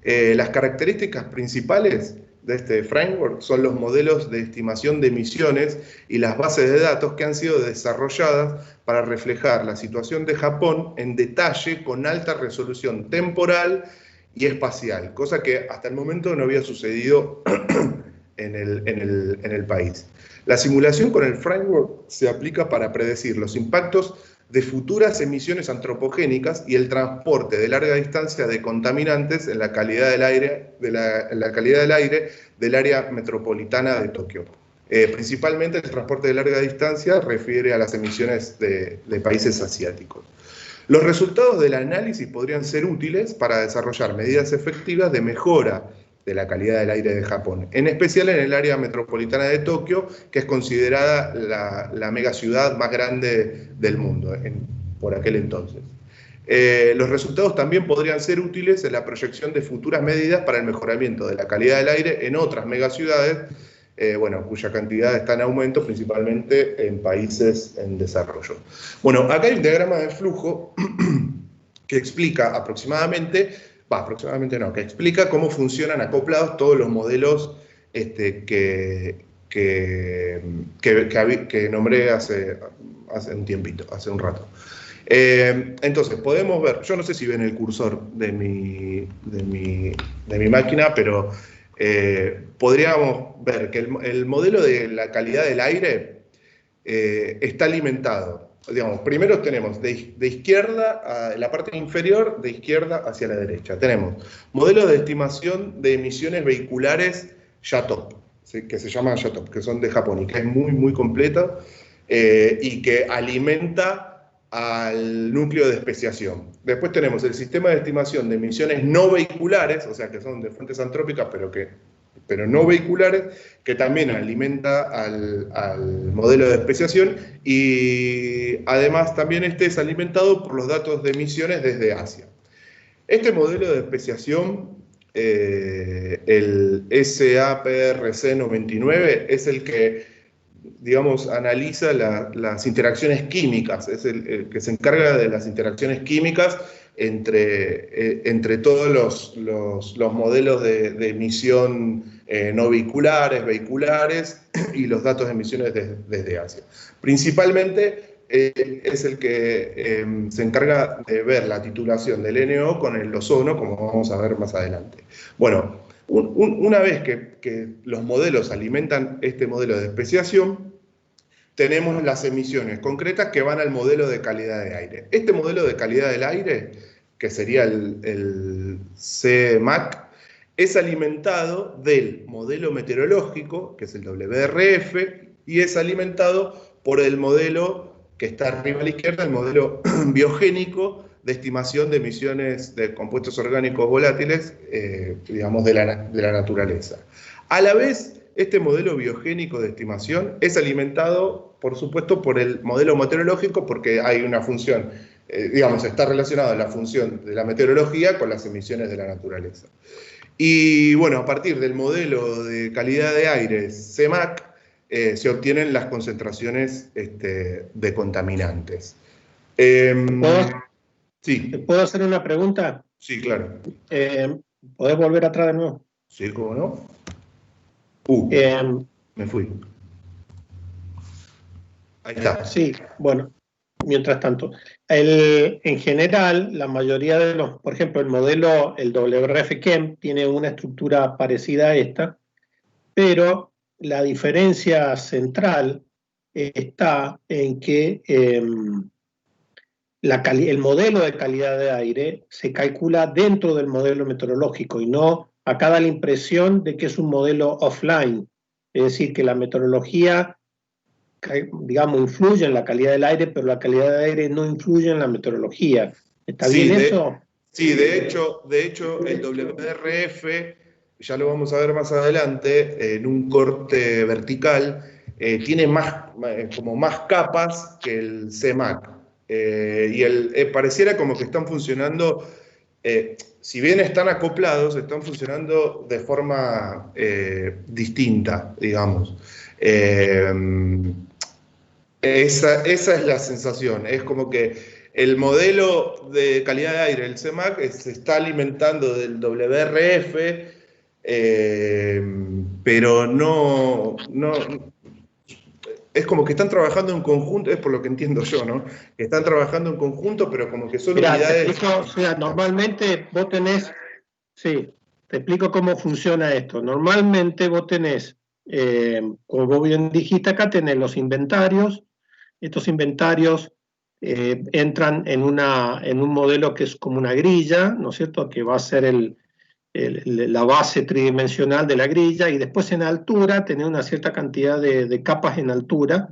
[SPEAKER 4] Las características principales de este framework son los modelos de estimación de emisiones y las bases de datos que han sido desarrolladas para reflejar la situación de Japón en detalle con alta resolución temporal y espacial, cosa que hasta el momento no había sucedido en el país. La simulación con el framework se aplica para predecir los impactos de futuras emisiones antropogénicas y el transporte de larga distancia de contaminantes en la calidad del aire, del área metropolitana de Tokio. Principalmente el transporte de larga distancia refiere a las emisiones de países asiáticos. Los resultados del análisis podrían ser útiles para desarrollar medidas efectivas de mejora de la calidad del aire de Japón, en especial en el área metropolitana de Tokio, que es considerada la megaciudad más grande del mundo por aquel entonces. Los resultados también podrían ser útiles en la proyección de futuras medidas para el mejoramiento de la calidad del aire en otras megaciudades, cuya cantidad está en aumento, principalmente en países en desarrollo. Bueno, acá hay un diagrama de flujo que explica que explica cómo funcionan acoplados todos los modelos que nombré hace un rato. Entonces, podemos ver, yo no sé si ven el cursor de mi máquina, pero podríamos ver que el modelo de la calidad del aire está alimentado digamos, primero tenemos de izquierda, la parte inferior, de izquierda hacia la derecha. Tenemos modelos de estimación de emisiones vehiculares YATOP, ¿sí? Que se llama YATOP, que son de Japón y que es muy, muy completa y que alimenta al núcleo de especiación. Después tenemos el sistema de estimación de emisiones no vehiculares, o sea, que son de fuentes antrópicas, pero no vehiculares, que también alimenta al modelo de especiación y además también este es alimentado por los datos de emisiones desde Asia. Este modelo de especiación, el SAPRC 99, es el que, digamos, analiza las interacciones químicas, es el que se encarga de las interacciones químicas entre todos los modelos de emisión no vehiculares, vehiculares y los datos de emisiones desde Asia. Principalmente es el que se encarga de ver la titulación del NO con el ozono, como vamos a ver más adelante. Bueno, una vez que los modelos alimentan este modelo de especiación, tenemos las emisiones concretas que van al modelo de calidad de aire. Este modelo de calidad del aire, que sería el CMAC, es alimentado del modelo meteorológico, que es el WRF, y es alimentado por el modelo que está arriba a la izquierda, el modelo biogénico de estimación de emisiones de compuestos orgánicos volátiles, digamos, de la naturaleza. A la vez, este modelo biogénico de estimación es alimentado, por supuesto, por el modelo meteorológico, porque hay una función, digamos, está relacionada la función de la meteorología con las emisiones de la naturaleza. Y bueno, a partir del modelo de calidad de aire CMAC, se obtienen las concentraciones de contaminantes. Sí.
[SPEAKER 1] ¿Te puedo hacer una pregunta?
[SPEAKER 4] Sí, claro.
[SPEAKER 1] ¿Podés volver atrás de nuevo?
[SPEAKER 4] Sí, ¿cómo no? Me fui. Ahí está.
[SPEAKER 1] Sí, bueno, mientras tanto. En general, la mayoría de los, por ejemplo, el modelo, el WRF-Chem, tiene una estructura parecida a esta, pero la diferencia central está en que el modelo de calidad de aire se calcula dentro del modelo meteorológico y no, acá da la impresión de que es un modelo offline, es decir, que la meteorología, digamos, influye en la calidad del aire, pero la calidad del aire no influye en la meteorología. ¿Está bien eso?
[SPEAKER 4] Sí, de hecho, el WRF, ya lo vamos a ver más adelante, en un corte vertical, tiene como más capas que el CMAC. Y pareciera como que están funcionando, si bien están acoplados, están funcionando de forma distinta, digamos. Esa es la sensación, es como que el modelo de calidad de aire, el CMAC, se está alimentando del WRF, pero no, es como que están trabajando en conjunto, es por lo que entiendo yo, ¿no? Que están trabajando en conjunto, pero como que son unidades...
[SPEAKER 1] O sea, normalmente vos tenés, sí, te explico cómo funciona esto. Normalmente vos tenés, como vos bien dijiste acá, tenés los inventarios. Estos inventarios entran en un modelo que es como una grilla, ¿no es cierto?, que va a ser la base tridimensional de la grilla, y después en altura tenés una cierta cantidad de capas en altura,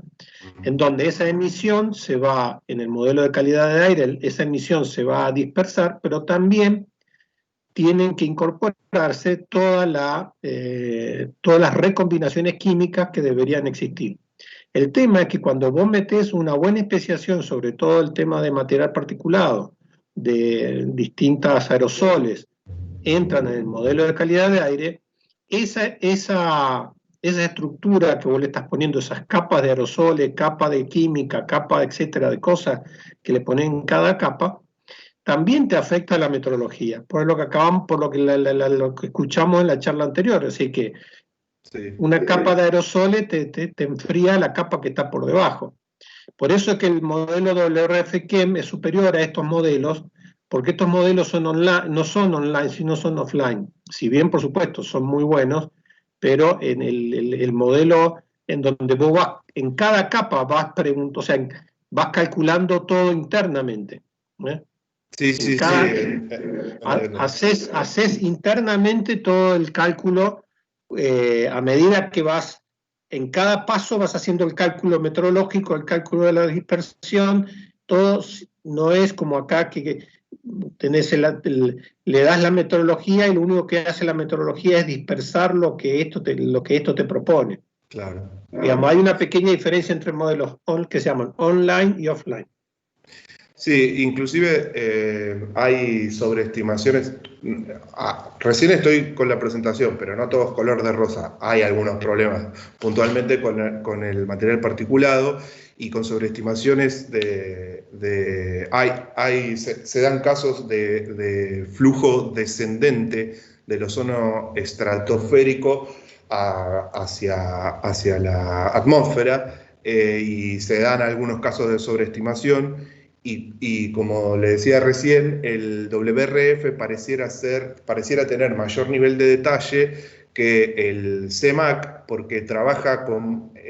[SPEAKER 1] en donde esa emisión se va, en el modelo de calidad de aire, esa emisión se va a dispersar, pero también tienen que incorporarse todas las recombinaciones químicas que deberían existir. El tema es que cuando vos metés una buena especiación sobre todo el tema de material particulado, de distintas aerosoles, entran en el modelo de calidad de aire, esa estructura que vos le estás poniendo, esas capas de aerosoles, capa de química, capa, etcétera, de cosas que le ponen en cada capa, también te afecta a la meteorología, por lo que escuchamos en la charla anterior, así que una capa de aerosoles te enfría la capa que está por debajo. Por eso es que el modelo WRF-Chem es superior a estos modelos, porque estos modelos no son online, sino son offline. Si bien, por supuesto, son muy buenos, pero en el modelo en donde vos vas, en cada capa vas preguntando, o sea, vas calculando todo internamente.
[SPEAKER 4] Sí, sí,
[SPEAKER 1] Haces internamente todo el cálculo a medida que vas, en cada paso vas haciendo el cálculo meteorológico, el cálculo de la dispersión, todo no es como acá que tenés le das la meteorología y lo único que hace la meteorología es dispersar lo que esto te propone.
[SPEAKER 4] Claro.
[SPEAKER 1] Digamos, hay una pequeña diferencia entre modelos que se llaman online y offline.
[SPEAKER 4] Sí, inclusive hay sobreestimaciones. Recién estoy con la presentación, pero no todo es color de rosa. Hay algunos problemas puntualmente con el material particulado y con sobreestimaciones se dan casos de flujo descendente del ozono estratosférico hacia la atmósfera y se dan algunos casos de sobreestimación. Y como le decía recién, el WRF pareciera tener mayor nivel de detalle que el CEMAC, porque trabaja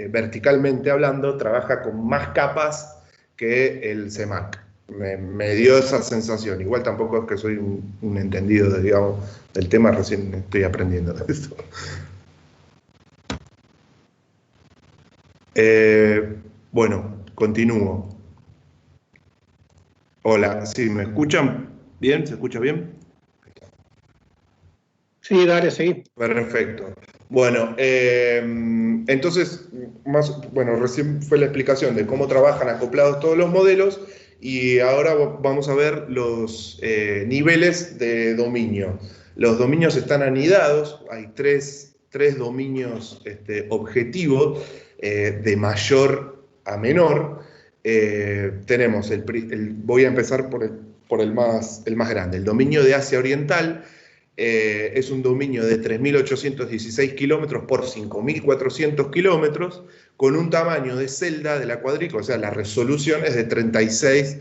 [SPEAKER 4] verticalmente hablando, trabaja con más capas que el CEMAC. Me dio esa sensación. Igual tampoco es que soy un entendido del tema, recién estoy aprendiendo de esto. Bueno, continúo. Hola, ¿sí me escuchan bien? ¿Se escucha bien?
[SPEAKER 1] Sí, dale, seguí.
[SPEAKER 4] Perfecto. Bueno, entonces, recién fue la explicación de cómo trabajan acoplados todos los modelos y ahora vamos a ver los niveles de dominio. Los dominios están anidados, hay tres dominios objetivos de mayor a menor. Tenemos voy a empezar por el más grande, el dominio de Asia Oriental. Es un dominio de 3.816 kilómetros por 5.400 kilómetros, con un tamaño de celda de la cuadrícula, o sea, la resolución es de 36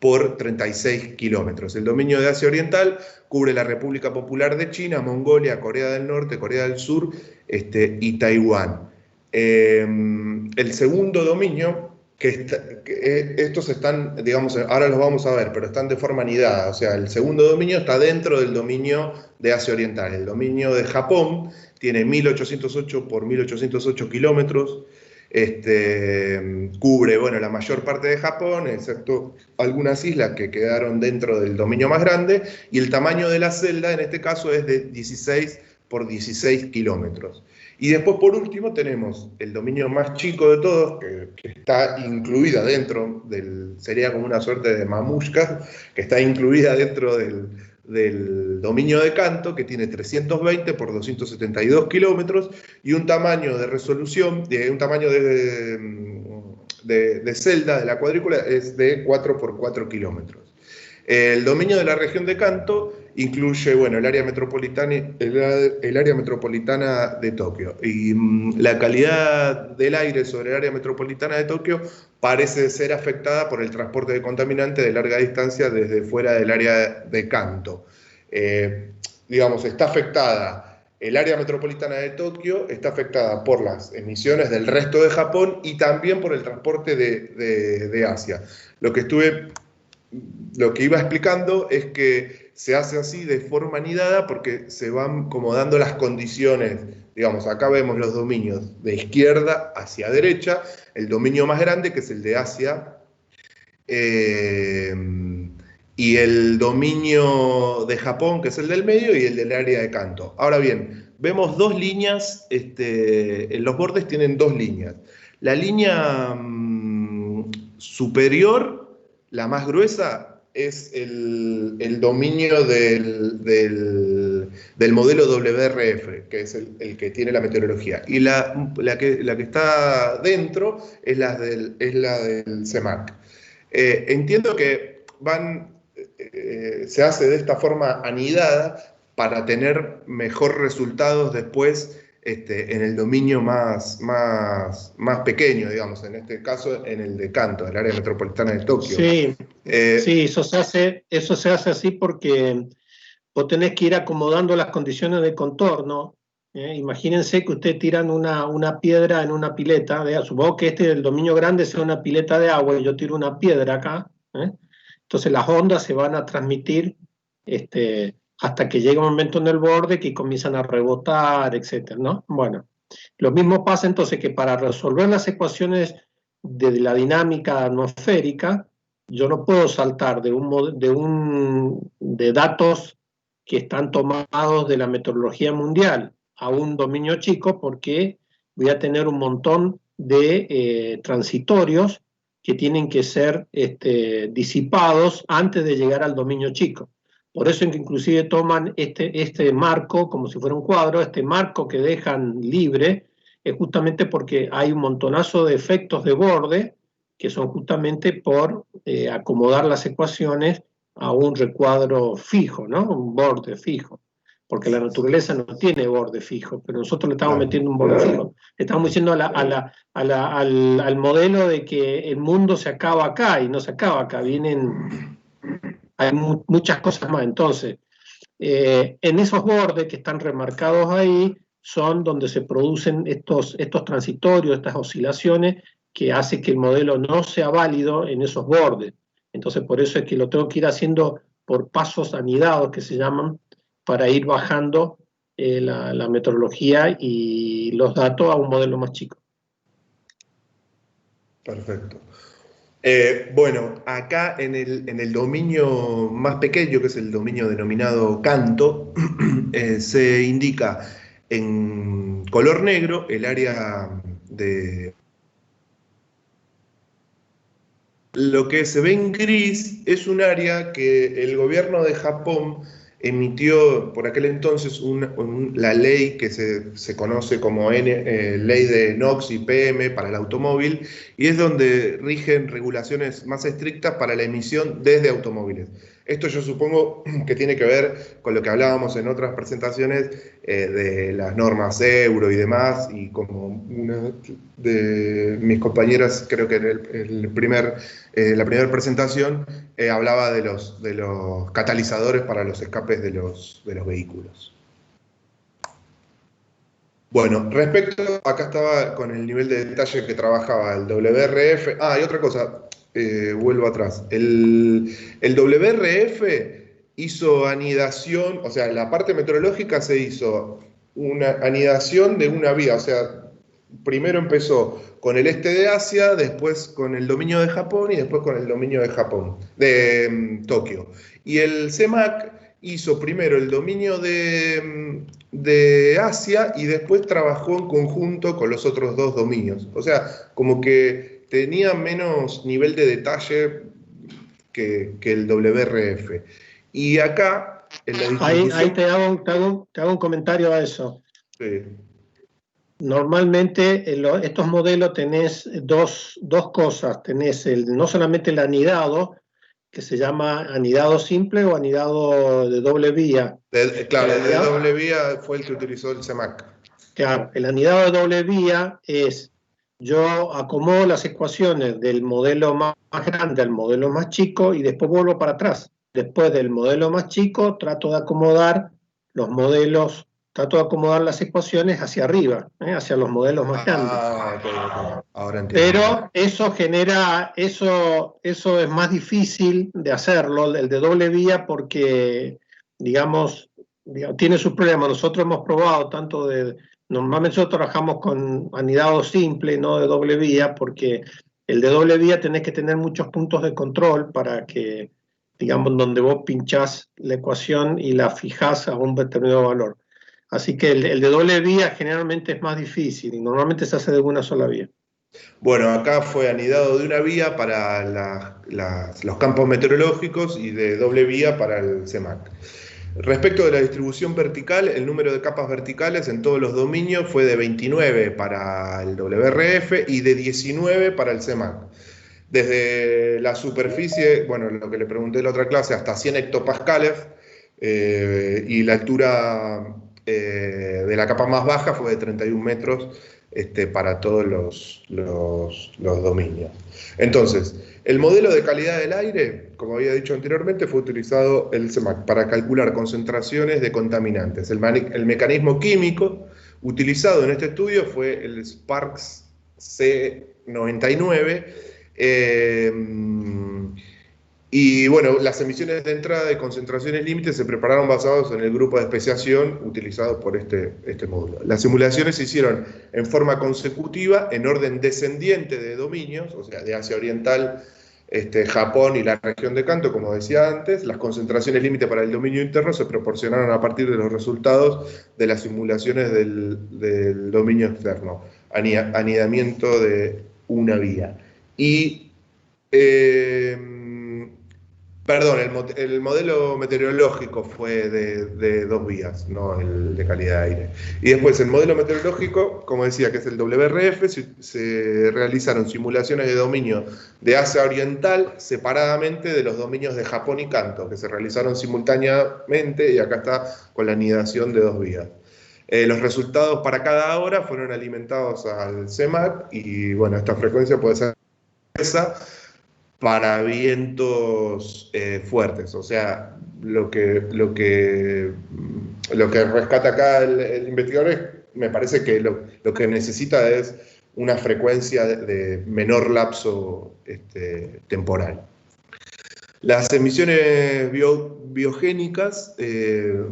[SPEAKER 4] por 36 kilómetros. El dominio de Asia Oriental cubre la República Popular de China, Mongolia, Corea del Norte, Corea del Sur y Taiwán. El segundo dominio, estos están, digamos, ahora los vamos a ver, pero están de forma anidada. O sea, el segundo dominio está dentro del dominio de Asia Oriental. El dominio de Japón tiene 1.808 por 1.808 kilómetros. Cubre, la mayor parte de Japón, excepto algunas islas que quedaron dentro del dominio más grande. Y el tamaño de la celda, en este caso, es de 16 por 16 kilómetros. Y después, por último, tenemos el dominio más chico de todos, que está incluida dentro sería como una suerte de mamushka, que está incluida dentro del dominio de Kanto, que tiene 320 por 272 kilómetros, y un tamaño de resolución, un tamaño de celda de la cuadrícula es de 4 por 4 kilómetros. El dominio de la región de Kanto incluye, el área metropolitana de Tokio. Y la calidad del aire sobre el área metropolitana de Tokio parece ser afectada por el transporte de contaminantes de larga distancia desde fuera del área de Kanto. Está afectada el área metropolitana de Tokio, está afectada por las emisiones del resto de Japón y también por el transporte de Asia. Lo que iba explicando es que se hace así de forma anidada porque se van como dando las condiciones. Digamos, acá vemos los dominios de izquierda hacia derecha, el dominio más grande, que es el de Asia, y el dominio de Japón, que es el del medio, y el del área de Kanto. Ahora bien, vemos dos líneas, los bordes tienen dos líneas. La línea superior, la más gruesa, es el dominio del modelo WRF, que es el que tiene la meteorología. Y la que está dentro es la del CEMAC. Entiendo que se hace de esta forma anidada para tener mejor resultados después en el dominio más pequeño, digamos, en este caso en el de Kanto, el área metropolitana de Tokio.
[SPEAKER 1] Sí, eso se hace así porque vos tenés que ir acomodando las condiciones de contorno Imagínense que ustedes tiran una piedra en una pileta, supongo que el dominio grande sea una pileta de agua y yo tiro una piedra acá, entonces las ondas se van a transmitir hasta que llega un momento en el borde que comienzan a rebotar, etcétera, ¿no? Bueno, lo mismo pasa entonces que para resolver las ecuaciones de la dinámica atmosférica, yo no puedo saltar de datos que están tomados de la meteorología mundial a un dominio chico, porque voy a tener un montón de transitorios que tienen que ser disipados antes de llegar al dominio chico. Por eso es que inclusive toman este marco como si fuera un cuadro, este marco que dejan libre, es justamente porque hay un montonazo de efectos de borde que son justamente por acomodar las ecuaciones a un recuadro fijo, ¿no? Un borde fijo. Porque la naturaleza no tiene borde fijo, pero nosotros le estamos metiendo un borde fijo. Le estamos diciendo al modelo de que el mundo se acaba acá, y no se acaba acá, hay muchas cosas más. Entonces, en esos bordes que están remarcados ahí, son donde se producen estos transitorios, estas oscilaciones, que hace que el modelo no sea válido en esos bordes. Entonces, por eso es que lo tengo que ir haciendo por pasos anidados, que se llaman, para ir bajando la meteorología y los datos a un modelo más chico.
[SPEAKER 4] Perfecto. Bueno, acá en el dominio más pequeño, que es el dominio denominado canto, se indica en color negro el área de... Lo que se ve en gris es un área que el gobierno de Japón emitió por aquel entonces la ley que se conoce como ley de NOx y PM para el automóvil, y es donde rigen regulaciones más estrictas para la emisión desde automóviles. Esto yo supongo que tiene que ver con lo que hablábamos en otras presentaciones de las normas Euro y demás, y como una de mis compañeras, creo que en la primera presentación, hablaba de los catalizadores para los escapes de los vehículos. Bueno, respecto, acá estaba con el nivel de detalle que trabajaba el WRF. Y otra cosa, vuelvo atrás. El WRF hizo anidación, o sea, la parte meteorológica se hizo una anidación de una vía, o sea, primero empezó con el este de Asia, después con el dominio de Japón y después con el dominio de Tokio. Y el CEMAC hizo primero el dominio de Asia y después trabajó en conjunto con los otros dos dominios. O sea, como que tenía menos nivel de detalle que el WRF. Y acá, en la distribución...
[SPEAKER 1] Ahí te hago un comentario a eso.
[SPEAKER 4] Sí.
[SPEAKER 1] Normalmente estos modelos tenés dos cosas. Tenés no solamente el anidado, que se llama anidado simple o anidado de doble vía.
[SPEAKER 4] Claro, el de doble vía fue el que utilizó el CEMAC.
[SPEAKER 1] Claro, el anidado de doble vía es, yo acomodo las ecuaciones del modelo más grande al modelo más chico y después vuelvo para atrás. Después del modelo más chico trato de acomodar los modelos, trato de acomodar las ecuaciones hacia arriba, hacia los modelos más grandes.
[SPEAKER 4] Okay. Ahora entiendo.
[SPEAKER 1] Pero eso es más difícil de hacerlo, el de doble vía, porque, digamos, tiene sus problemas. Nosotros hemos probado normalmente nosotros trabajamos con anidado simple, no de doble vía, porque el de doble vía tenés que tener muchos puntos de control para que, digamos, donde vos pinchás la ecuación y la fijás a un determinado valor. Así que el de doble vía generalmente es más difícil y normalmente se hace de una sola vía.
[SPEAKER 4] Bueno, acá fue anidado de una vía para los campos meteorológicos y de doble vía para el CEMAC. Respecto de la distribución vertical, el número de capas verticales en todos los dominios fue de 29 para el WRF y de 19 para el CEMAC. Desde la superficie, bueno, lo que le pregunté en la otra clase, hasta 100 hectopascales, y la altura de la capa más baja fue de 31 metros, para todos los dominios. Entonces, el modelo de calidad del aire, como había dicho anteriormente, fue utilizado el CEMAC para calcular concentraciones de contaminantes. El mecanismo químico utilizado en este estudio fue el Sparks C99, y bueno, las emisiones de entrada y concentraciones límites se prepararon basados en el grupo de especiación utilizado por este módulo. Las simulaciones se hicieron en forma consecutiva, en orden descendiente de dominios, o sea, de Asia Oriental, Japón y la región de Kanto, como decía antes. Las concentraciones límite para el dominio interno se proporcionaron a partir de los resultados de las simulaciones del dominio externo, anidamiento de una vía. Y perdón, el modelo meteorológico fue de 2 vías, no el de calidad de aire. Y después el modelo meteorológico, como decía, que es el WRF, se realizaron simulaciones de dominio de Asia Oriental separadamente de los dominios de Japón y Kanto, que se realizaron simultáneamente, y acá está con la anidación de 2 vías. Los resultados para cada hora fueron alimentados al CEMAC, y bueno, esta frecuencia puede ser esa para vientos fuertes. O sea, lo que rescata acá el investigador me parece que lo que necesita es una frecuencia de menor lapso temporal. Las emisiones biogénicas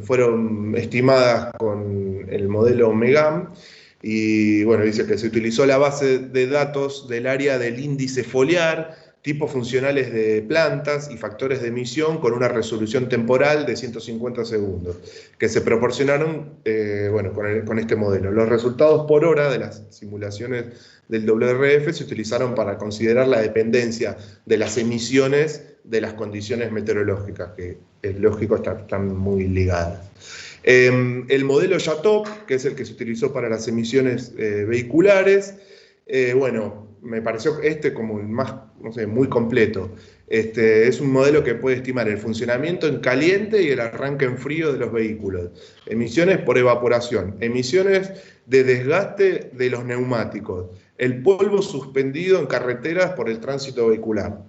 [SPEAKER 4] fueron estimadas con el modelo MEGAM, y bueno, dice que se utilizó la base de datos del área del índice foliar, tipos funcionales de plantas y factores de emisión con una resolución temporal de 150 segundos, que se proporcionaron bueno, con este modelo. Los resultados por hora de las simulaciones del WRF se utilizaron para considerar la dependencia de las emisiones de las condiciones meteorológicas, que es lógico, están muy ligadas. El modelo YATOP, que es el que se utilizó para las emisiones vehiculares, bueno, me pareció como el más, no sé, muy completo. Es un modelo que puede estimar el funcionamiento en caliente y el arranque en frío de los vehículos, emisiones por evaporación, emisiones de desgaste de los neumáticos, el polvo suspendido en carreteras por el tránsito vehicular.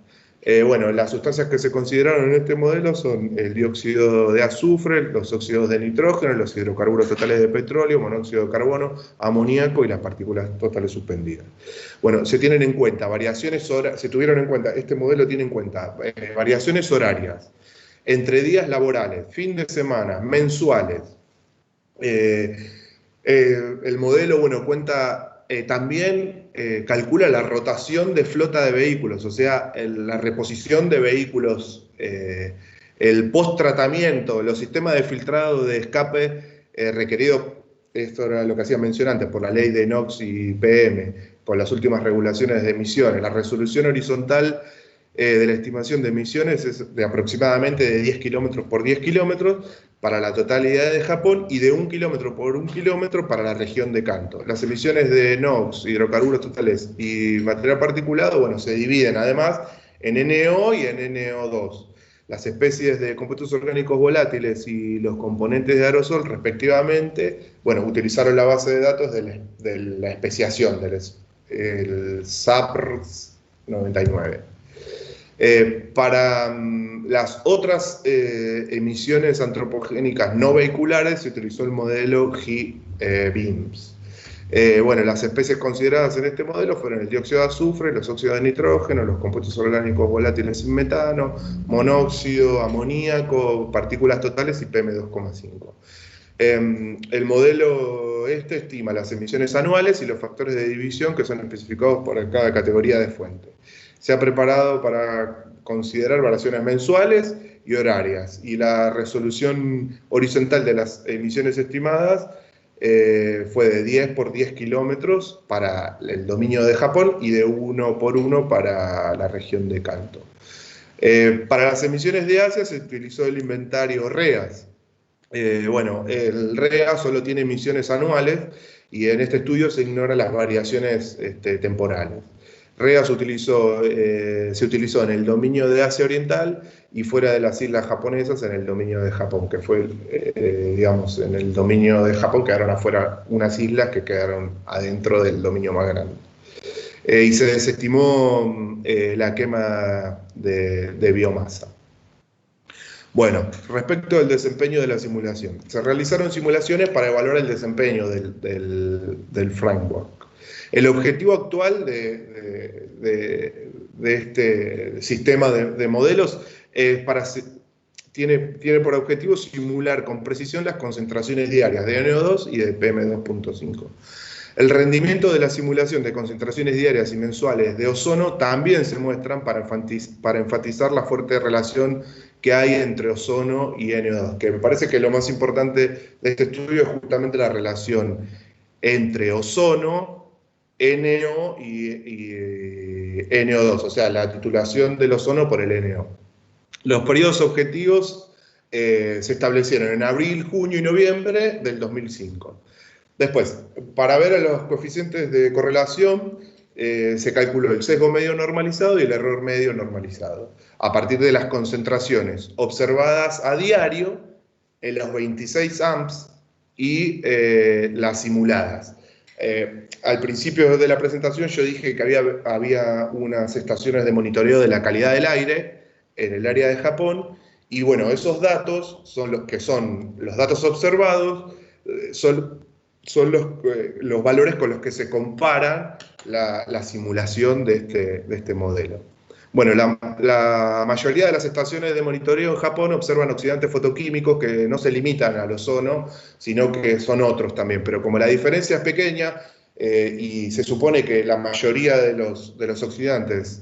[SPEAKER 4] Bueno, las sustancias que se consideraron en este modelo son el dióxido de azufre, los óxidos de nitrógeno, los hidrocarburos totales de petróleo, monóxido de carbono, amoníaco y las partículas totales suspendidas. Bueno, se tuvieron en cuenta, este modelo tiene en cuenta variaciones horarias, entre días laborales, fin de semana, mensuales. El modelo, bueno, cuenta también calcula la rotación de flota de vehículos, o sea, la reposición de vehículos, el post-tratamiento, los sistemas de filtrado de escape requerido, esto era lo que hacía mención antes, por la ley de NOx y PM, con las últimas regulaciones de emisiones. La resolución horizontal de la estimación de emisiones es de aproximadamente de 10 kilómetros por 10 kilómetros para la totalidad de Japón y de 1 kilómetro por 1 kilómetro para la región de Kanto. Las emisiones de NOx, hidrocarburos totales y material particulado, bueno, se dividen además en NO y en NO2. Las especies de compuestos orgánicos volátiles y los componentes de aerosol, respectivamente, bueno, utilizaron la base de datos de la especiación, el SAPRS 99. Para las otras emisiones antropogénicas no vehiculares se utilizó el modelo GBIMS. Bueno, las especies consideradas en este modelo fueron el dióxido de azufre, los óxidos de nitrógeno, los compuestos orgánicos volátiles sin metano, monóxido, amoníaco, partículas totales y PM2,5. El modelo estima las emisiones anuales y los factores de división que son especificados por cada categoría de fuente. Se ha preparado para considerar variaciones mensuales y horarias, y la resolución horizontal de las emisiones estimadas fue de 10 por 10 kilómetros para el dominio de Japón y de 1 por 1 para la región de Kanto. Para las emisiones de Asia se utilizó el inventario REAS. Bueno, el REA solo tiene emisiones anuales y en este estudio se ignoran las variaciones temporales. REA se utilizó en el dominio de Asia Oriental y fuera de las islas japonesas en el dominio de Japón, que fue, digamos, en el dominio de Japón quedaron afuera unas islas que quedaron adentro del dominio más grande. Y se desestimó la quema de biomasa. Bueno, respecto al desempeño de la simulación. Se realizaron simulaciones para evaluar el desempeño del framework. El objetivo actual de este sistema de modelos es tiene por objetivo simular con precisión las concentraciones diarias de NO2 y de PM2.5. El rendimiento de la simulación de concentraciones diarias y mensuales de ozono también se muestran para enfatizar la fuerte relación que hay entre ozono y NO2, que me parece que lo más importante de este estudio es justamente la relación entre ozono, NO y NO2, o sea, la titulación del ozono por el NO. Los periodos objetivos se establecieron en abril, junio y noviembre del 2005. Después, para ver los coeficientes de correlación, se calculó el sesgo medio normalizado y el error medio normalizado, a partir de las concentraciones observadas a diario en los 26 amps y las simuladas. Al principio de la presentación yo dije que había unas estaciones de monitoreo de la calidad del aire en el área de Japón, y bueno, esos datos son los datos observados, son los valores con los que se compara la simulación de este modelo. Bueno, la mayoría de las estaciones de monitoreo en Japón observan oxidantes fotoquímicos que no se limitan al ozono, sino que son otros también. Pero como la diferencia es pequeña y se supone que la mayoría de los oxidantes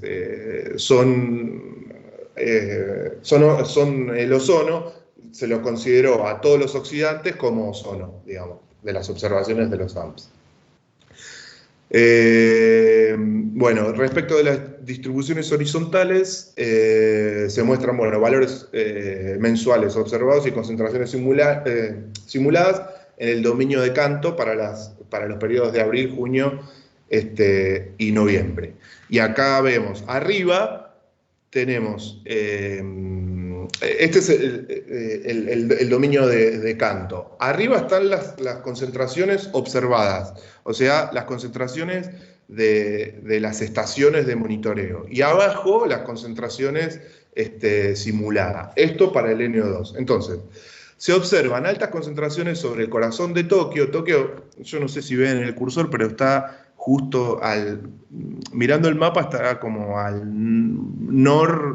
[SPEAKER 4] son el ozono, se lo consideró a todos los oxidantes como ozono, digamos, de las observaciones de los AMPS. Bueno, respecto de las distribuciones horizontales, se muestran valores mensuales observados y concentraciones simuladas en el dominio de Kanto para los periodos de abril, junio y noviembre. Y acá vemos, arriba tenemos, este es el dominio de Kanto. Arriba están las concentraciones observadas, o sea, las concentraciones de las estaciones de monitoreo. Y abajo las concentraciones simuladas. Esto para el NO2. Entonces, se observan altas concentraciones sobre el corazón de Tokio. Tokio, yo no sé si ven en el cursor, pero está justo mirando el mapa, está como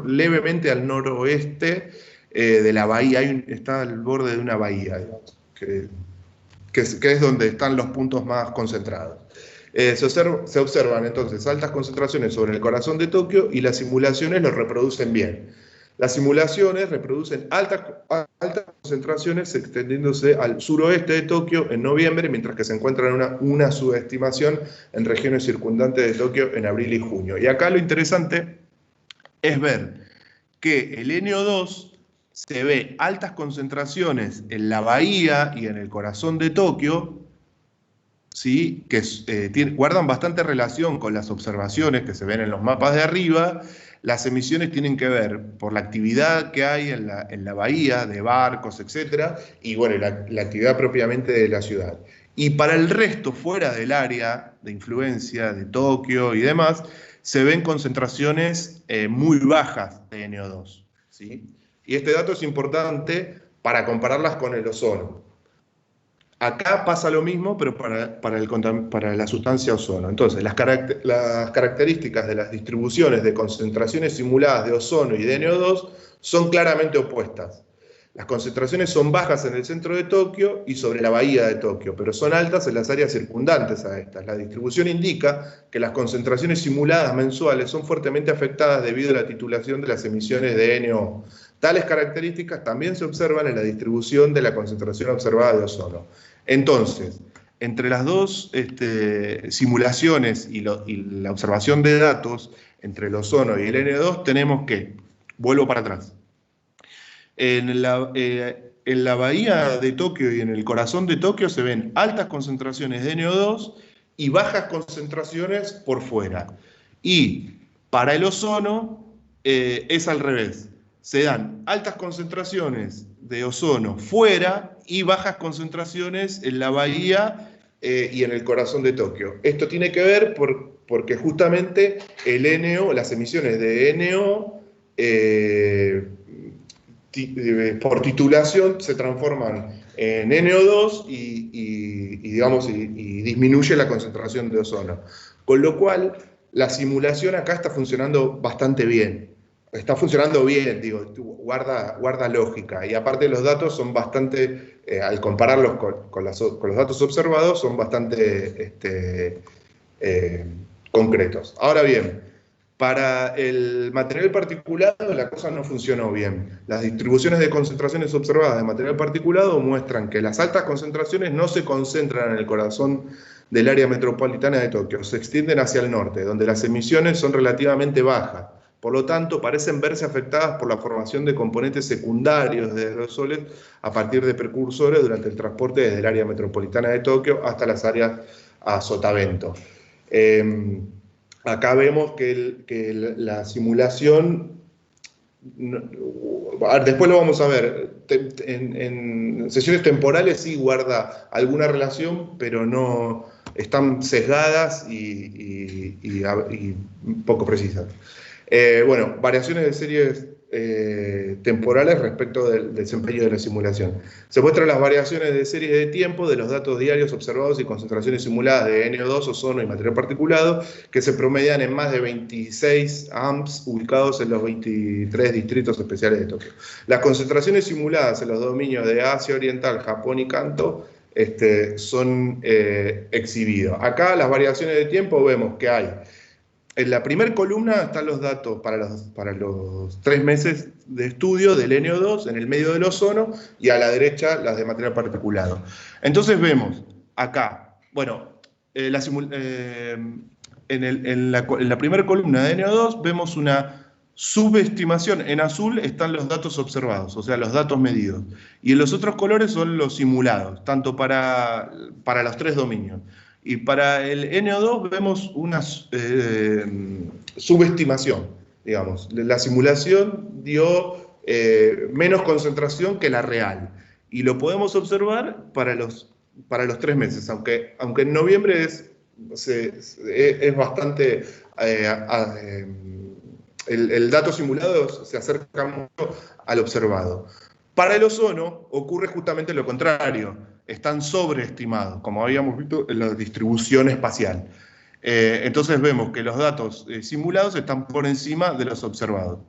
[SPEAKER 4] levemente al noroeste de la bahía, está al borde de una bahía, digamos, que es donde están los puntos más concentrados. Se observan entonces altas concentraciones sobre el corazón de Tokio y las simulaciones lo reproducen bien. Las simulaciones reproducen altas concentraciones extendiéndose al suroeste de Tokio en noviembre, mientras que se encuentran una subestimación en regiones circundantes de Tokio en abril y junio. Y acá lo interesante es ver que el NO2 se ve altas concentraciones en la bahía y en el corazón de Tokio, ¿sí? Que guardan bastante relación con las observaciones que se ven en los mapas de arriba. Las emisiones tienen que ver por la actividad que hay en la bahía, de barcos, etc. Y bueno, la actividad propiamente de la ciudad. Y para el resto, fuera del área de influencia de Tokio y demás, se ven concentraciones muy bajas de NO2, ¿sí? Y este dato es importante para compararlas con el ozono. Acá pasa lo mismo, pero para la sustancia ozono. Entonces, las características de las distribuciones de concentraciones simuladas de ozono y de NO2 son claramente opuestas. Las concentraciones son bajas en el centro de Tokio y sobre la bahía de Tokio, pero son altas en las áreas circundantes a estas. La distribución indica que las concentraciones simuladas mensuales son fuertemente afectadas debido a la titulación de las emisiones de NO. Tales características también se observan en la distribución de la concentración observada de ozono. Entonces, entre las dos simulaciones y la observación de datos entre el ozono y el N2 tenemos que, vuelvo para atrás, en la bahía de Tokio y en el corazón de Tokio se ven altas concentraciones de NO2 y bajas concentraciones por fuera. Y para el ozono es al revés. se dan altas concentraciones de ozono fuera y bajas concentraciones en la bahía y en el corazón de Tokio. Esto tiene que ver porque justamente el NO, las emisiones de NO, por titulación se transforman en NO2 y disminuye la concentración de ozono. Con lo cual, la simulación acá está funcionando bastante bien. Está funcionando bien, digo, guarda lógica. Y aparte los datos son bastante, al compararlos con los datos observados, son bastante concretos. Ahora bien, para el material particulado la cosa no funcionó bien. Las distribuciones de concentraciones observadas de material particulado muestran que las altas concentraciones no se concentran en el corazón del área metropolitana de Tokio, se extienden hacia el norte, donde las emisiones son relativamente bajas. Por lo tanto, parecen verse afectadas por la formación de componentes secundarios de aerosoles a partir de precursores durante el transporte desde el área metropolitana de Tokio hasta las áreas a sotavento. Acá vemos que la simulación, después lo vamos a ver, en sesiones temporales sí guarda alguna relación, pero no están sesgadas y poco precisas. Bueno, variaciones de series temporales respecto del desempeño de la simulación. Se muestran las variaciones de series de tiempo de los datos diarios observados y concentraciones simuladas de NO2, ozono y material particulado, que se promedian en más de 26 AMPs ubicados en los 23 distritos especiales de Tokio. Las concentraciones simuladas en los dominios de Asia Oriental, Japón y Kanto son exhibidos. Acá las variaciones de tiempo vemos que hay. En la primera columna están los datos para los 3 meses de estudio del NO2, en el medio del ozono, y a la derecha las de material particulado. Entonces vemos acá, bueno, en la primera columna de NO2 vemos una subestimación. En azul están los datos observados, o sea, los datos medidos. Y en los otros colores son los simulados, tanto para los 3 dominios. Y para el NO2 vemos una subestimación, digamos. La simulación dio menos concentración que la real. Y lo podemos observar para los 3 meses, aunque en noviembre es bastante... el dato simulado se acerca mucho al observado. Para el ozono ocurre justamente lo contrario. Están sobreestimados, como habíamos visto en la distribución espacial. Entonces vemos que los datos simulados están por encima de los observados.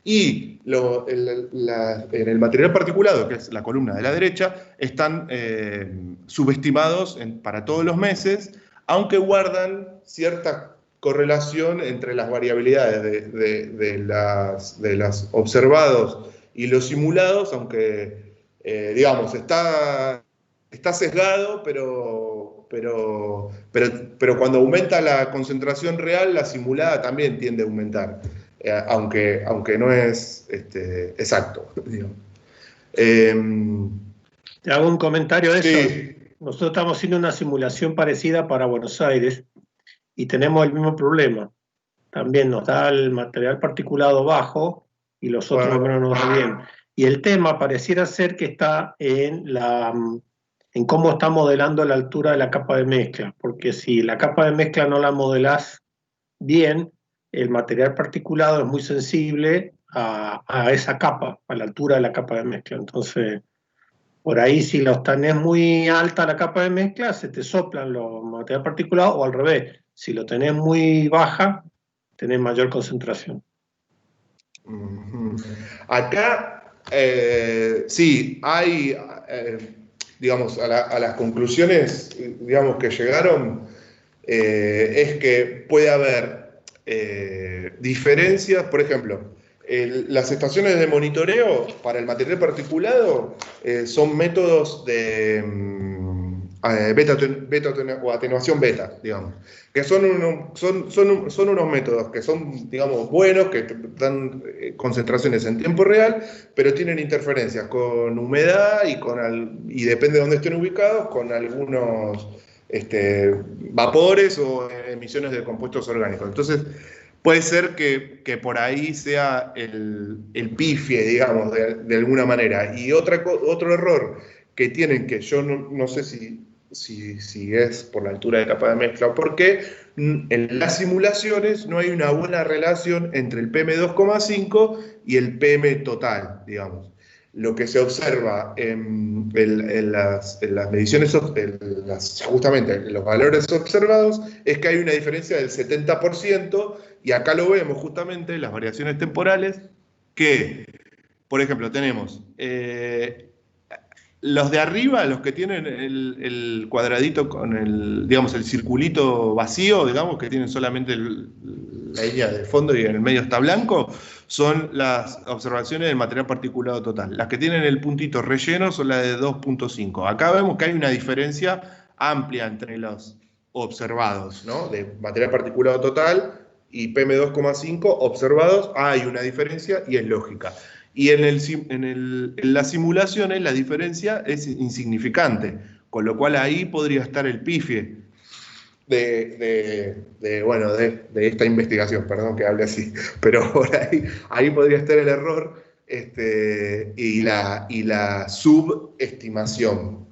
[SPEAKER 4] Y en el material particulado, que es la columna de la derecha, están subestimados para todos los meses, aunque guardan cierta correlación entre las variabilidades de los observados y los simulados, aunque, digamos, está sesgado, pero cuando aumenta la concentración real, la simulada también tiende a aumentar, aunque no es exacto, digamos.
[SPEAKER 1] Te hago un comentario de eso.
[SPEAKER 4] Sí.
[SPEAKER 1] Nosotros estamos haciendo una simulación parecida para Buenos Aires y tenemos el mismo problema. También nos da el material particulado bajo y los otros no nos da bien. Y el tema pareciera ser que está en cómo está modelando la altura de la capa de mezcla, porque si la capa de mezcla no la modelás bien, el material particulado es muy sensible a esa capa, a la altura de la capa de mezcla. Entonces, por ahí si los tenés muy alta la capa de mezcla, se te soplan los materiales particulados, o al revés, si lo tenés muy baja, tenés mayor concentración.
[SPEAKER 4] Acá, sí, hay, digamos, a las conclusiones, digamos, que llegaron, es que puede haber diferencias, por ejemplo, las estaciones de monitoreo para el material particulado son métodos de beta o atenuación beta, digamos, que son unos métodos que son, digamos, buenos, que dan concentraciones en tiempo real, pero tienen interferencias con humedad y depende de dónde estén ubicados, con algunos vapores o emisiones de compuestos orgánicos. Entonces, puede ser que por ahí sea el pifie, digamos, de alguna manera. Y otro error que tienen, que yo no sé si es por la altura de capa de mezcla o por qué, en las simulaciones no hay una buena relación entre el PM2,5 y el PM total, digamos. Lo que se observa en las mediciones, justamente en los valores observados, es que hay una diferencia del 70%, y acá lo vemos justamente, las variaciones temporales, que, por ejemplo, tenemos los de arriba, los que tienen el cuadradito con digamos, el circulito vacío, digamos, que tienen solamente la línea de fondo y en el medio está blanco, son las observaciones del material particulado total. Las que tienen el puntito relleno son las de 2.5. Acá vemos que hay una diferencia amplia entre los observados, ¿no? De material particulado total y PM2,5 observados, hay una diferencia y es lógica. Y en las simulaciones la diferencia es insignificante, con lo cual ahí podría estar el pifie de esta investigación, perdón que hable así, pero por ahí podría estar el error y la subestimación.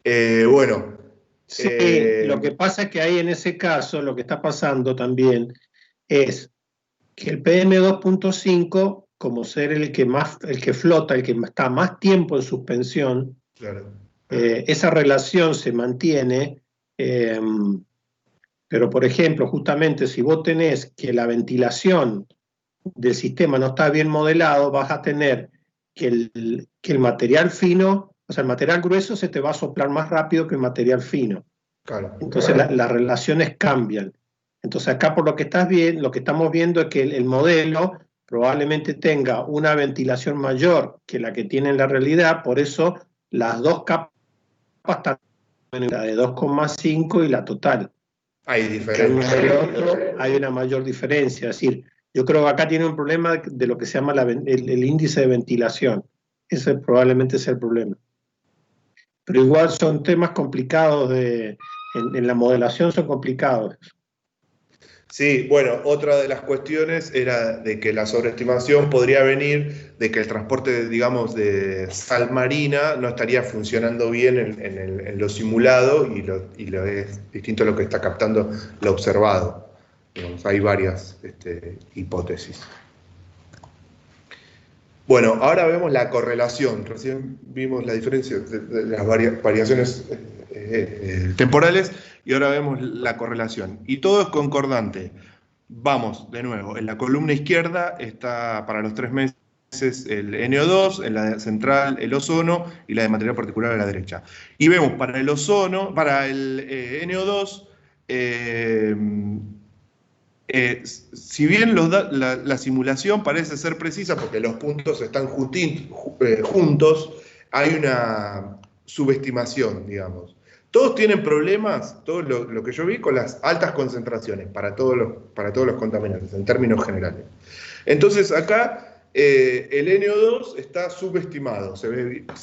[SPEAKER 1] Sí, lo que pasa es que ahí en ese caso lo que está pasando también es que el PM2,5, como ser el que flota, el que está más tiempo en suspensión,
[SPEAKER 4] claro.
[SPEAKER 1] Esa relación se mantiene, pero por ejemplo, justamente si vos tenés que la ventilación del sistema no está bien modelado, vas a tener que el material fino, o sea, el material grueso se te va a soplar más rápido que el material fino.
[SPEAKER 4] Claro.
[SPEAKER 1] Entonces las relaciones cambian. Entonces acá por lo que estamos viendo es que el modelo probablemente tenga una ventilación mayor que la que tiene en la realidad, por eso las dos capas están en la de 2,5 y la total.
[SPEAKER 4] Hay diferencia.
[SPEAKER 1] Hay una mayor diferencia, es decir, yo creo que acá tiene un problema de lo que se llama el índice de ventilación. Ese probablemente es el problema. Pero igual son temas complicados, en la modelación son complicados.
[SPEAKER 4] Sí, bueno, otra de las cuestiones era de que la sobreestimación podría venir de que el transporte, digamos, de sal marina no estaría funcionando bien en lo simulado y lo es distinto a lo que está captando lo observado. Digamos, hay varias hipótesis. Bueno, ahora vemos la correlación. Recién vimos la diferencia de las variaciones temporales y ahora vemos la correlación. Y todo es concordante. Vamos, de nuevo, en la columna izquierda está para los 3 meses el NO2, en la central el ozono y la de material particular a la derecha. Y vemos para el ozono, para el NO2, si bien la simulación parece ser precisa porque los puntos están juntos, hay una subestimación, digamos. Todos tienen problemas, todo lo que yo vi, con las altas concentraciones para todos los contaminantes, en términos generales. Entonces acá el NO2 está subestimado, se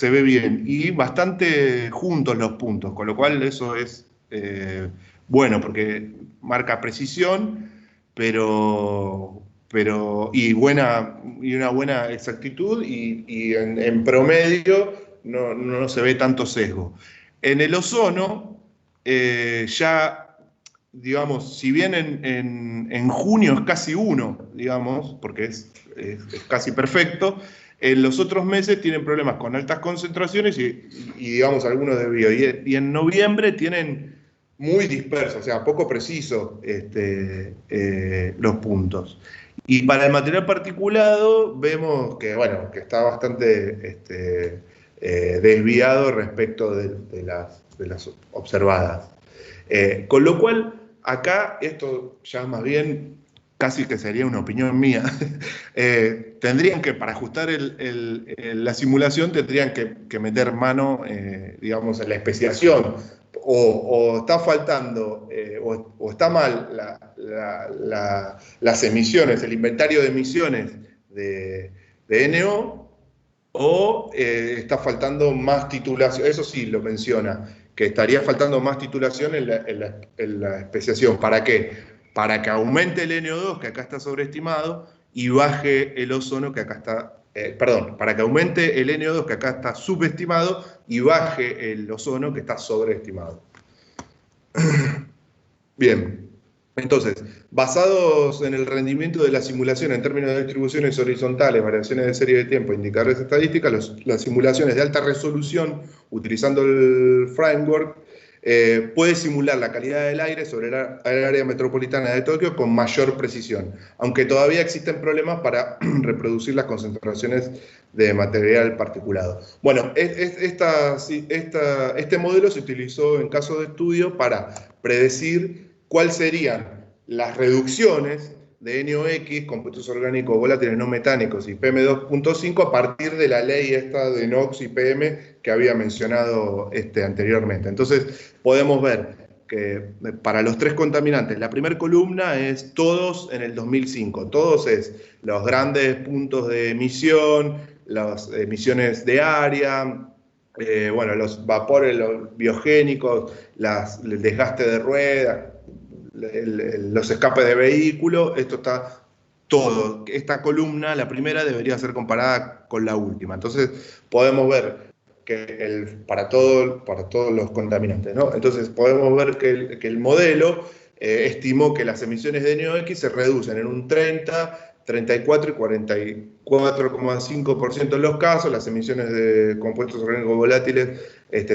[SPEAKER 4] ve bien, y bastante juntos los puntos, con lo cual eso es bueno, porque marca precisión, pero y una buena exactitud, y en promedio no se ve tanto sesgo. En el ozono, ya, digamos, si bien en junio es casi 1, digamos, porque es casi perfecto, en los otros meses tienen problemas con altas concentraciones y digamos, algunos de bio. Y en noviembre tienen muy dispersos, o sea, poco preciso los puntos. Y para el material particulado vemos que, bueno, que está bastante desviado respecto de las observadas. Con lo cual, acá, esto ya más bien casi que sería una opinión mía, tendrían que, para ajustar la simulación, tendrían que meter mano, digamos, en la especiación, o está faltando, o está mal las emisiones, el inventario de emisiones de NO, o está faltando más titulación. Eso sí lo menciona, que estaría faltando más titulación en la especiación. ¿Para qué? para que aumente el NO2, que acá está sobreestimado, y baje el ozono, que acá está, para que aumente el NO2, que acá está subestimado, y baje el ozono, que está sobreestimado. Bien, entonces, basados en el rendimiento de la simulación en términos de distribuciones horizontales, variaciones de serie de tiempo, indicadores estadísticos, las simulaciones de alta resolución, utilizando el framework, puede simular la calidad del aire sobre el área metropolitana de Tokio con mayor precisión, aunque todavía existen problemas para reproducir las concentraciones de material particulado. Bueno, este modelo se utilizó en caso de estudio para predecir cuáles serían las reducciones de NOx, compuestos orgánicos volátiles no metánicos, y PM2.5 a partir de la ley esta de NOx y PM que había mencionado anteriormente. Entonces, podemos ver que para los 3 contaminantes, la primera columna es todos en el 2005. Todos es los grandes puntos de emisión, las emisiones de área, bueno, los vapores los biogénicos, el desgaste de ruedas, los escapes de vehículo, esto está todo. Esta columna, la primera, debería ser comparada con la última. Entonces, podemos ver que para todos los contaminantes, ¿no? Entonces, podemos ver que el modelo estimó que las emisiones de NOx se reducen en un 30, 34 y 44,5% en los casos. Las emisiones de compuestos orgánicos volátiles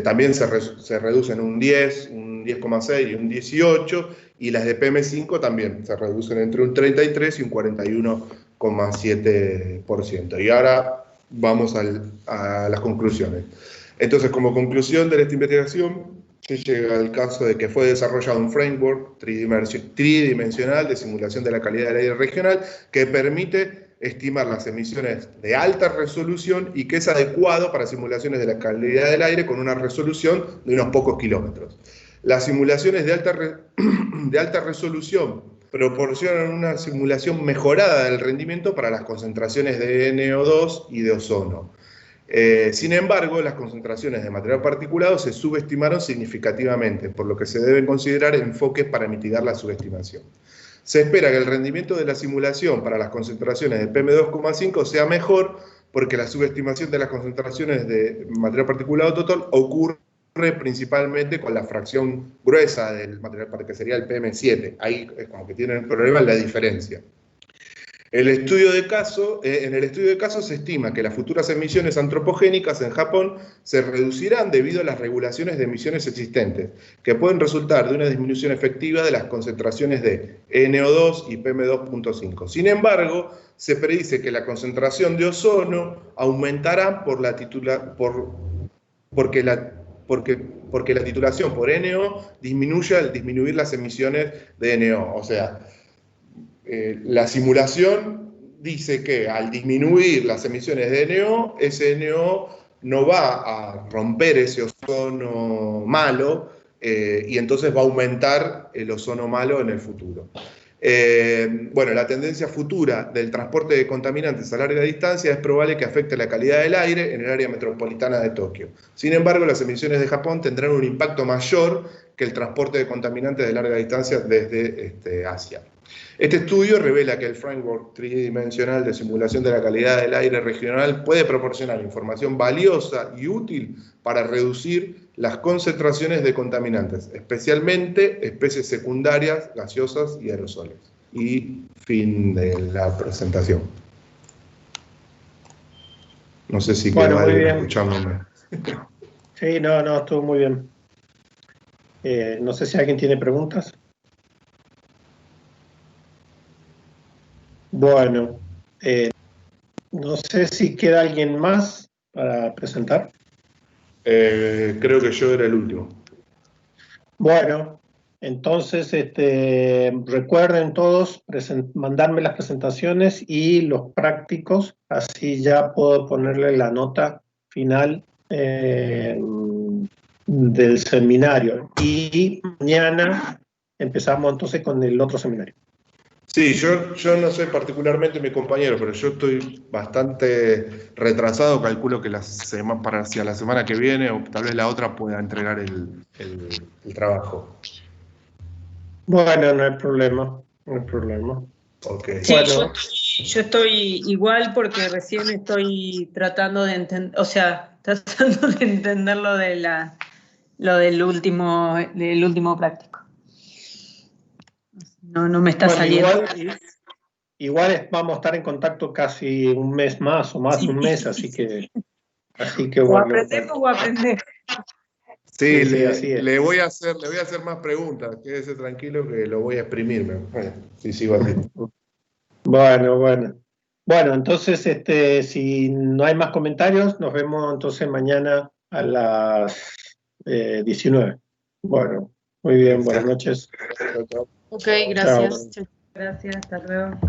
[SPEAKER 4] también se reducen un 10, un 10,6 y un 18, y las de PM5 también se reducen entre un 33 y un 41,7%. Y ahora vamos a las conclusiones. Entonces, como conclusión de esta investigación, se llega al caso de que fue desarrollado un framework tridimensional de simulación de la calidad del aire regional que permite estimar las emisiones de alta resolución y que es adecuado para simulaciones de la calidad del aire con una resolución de unos pocos kilómetros. Las simulaciones de alta resolución proporcionan una simulación mejorada del rendimiento para las concentraciones de NO2 y de ozono. Sin embargo, las concentraciones de material particulado se subestimaron significativamente, por lo que se deben considerar enfoques para mitigar la subestimación. Se espera que el rendimiento de la simulación para las concentraciones de PM2,5 sea mejor porque la subestimación de las concentraciones de material particulado total ocurre principalmente con la fracción gruesa del material particulado, que sería el PM7. Ahí es como que tienen el problema en la diferencia. En el estudio de caso se estima que las futuras emisiones antropogénicas en Japón se reducirán debido a las regulaciones de emisiones existentes, que pueden resultar de una disminución efectiva de las concentraciones de NO2 y PM2.5. Sin embargo, se predice que la concentración de ozono aumentará porque la titulación por NO disminuye al disminuir las emisiones de NO. O sea, la simulación dice que al disminuir las emisiones de NO, ese NO no va a romper ese ozono malo y entonces va a aumentar el ozono malo en el futuro. Bueno, la tendencia futura del transporte de contaminantes a larga distancia es probable que afecte la calidad del aire en el área metropolitana de Tokio. Sin embargo, las emisiones de Japón tendrán un impacto mayor que el transporte de contaminantes de larga distancia desde Asia. Este estudio revela que el framework tridimensional de simulación de la calidad del aire regional puede proporcionar información valiosa y útil para reducir las concentraciones de contaminantes, especialmente especies secundarias, gaseosas y aerosoles. Y fin de la presentación. No sé si queda alguien escuchándome.
[SPEAKER 1] Sí, no, estuvo muy bien. No sé si alguien tiene preguntas. Bueno, no sé si queda alguien más para presentar.
[SPEAKER 4] Creo que yo era el último.
[SPEAKER 1] Bueno, entonces recuerden todos mandarme las presentaciones y los prácticos, así ya puedo ponerle la nota final del seminario. Y mañana empezamos entonces con el otro seminario.
[SPEAKER 4] Sí, yo no sé particularmente mi compañero, pero yo estoy bastante retrasado. Calculo que para hacia la semana que viene o tal vez la otra pueda entregar el trabajo.
[SPEAKER 1] Bueno, no hay problema. no hay problema.
[SPEAKER 4] Ok.
[SPEAKER 5] Sí,
[SPEAKER 1] Bueno.
[SPEAKER 5] yo estoy igual porque recién estoy tratando de entender, o sea, tratando de entender lo del último práctico. No me está
[SPEAKER 1] Bueno,
[SPEAKER 5] saliendo.
[SPEAKER 1] igual vamos a estar en contacto casi un mes más o más de un mes, así que
[SPEAKER 5] O
[SPEAKER 1] bueno.
[SPEAKER 5] aprendemos o aprender.
[SPEAKER 4] Sí,
[SPEAKER 1] Sí, así es.
[SPEAKER 4] le voy a hacer más preguntas. Quédese tranquilo que lo voy a exprimirme. Sí, sigo así.
[SPEAKER 1] Bueno. Bueno, entonces, si no hay más comentarios, nos vemos entonces mañana a las 19. Bueno, muy bien, buenas noches.
[SPEAKER 4] Chao, chao.
[SPEAKER 5] Ok,
[SPEAKER 1] Chao.
[SPEAKER 5] gracias. Gracias, hasta luego.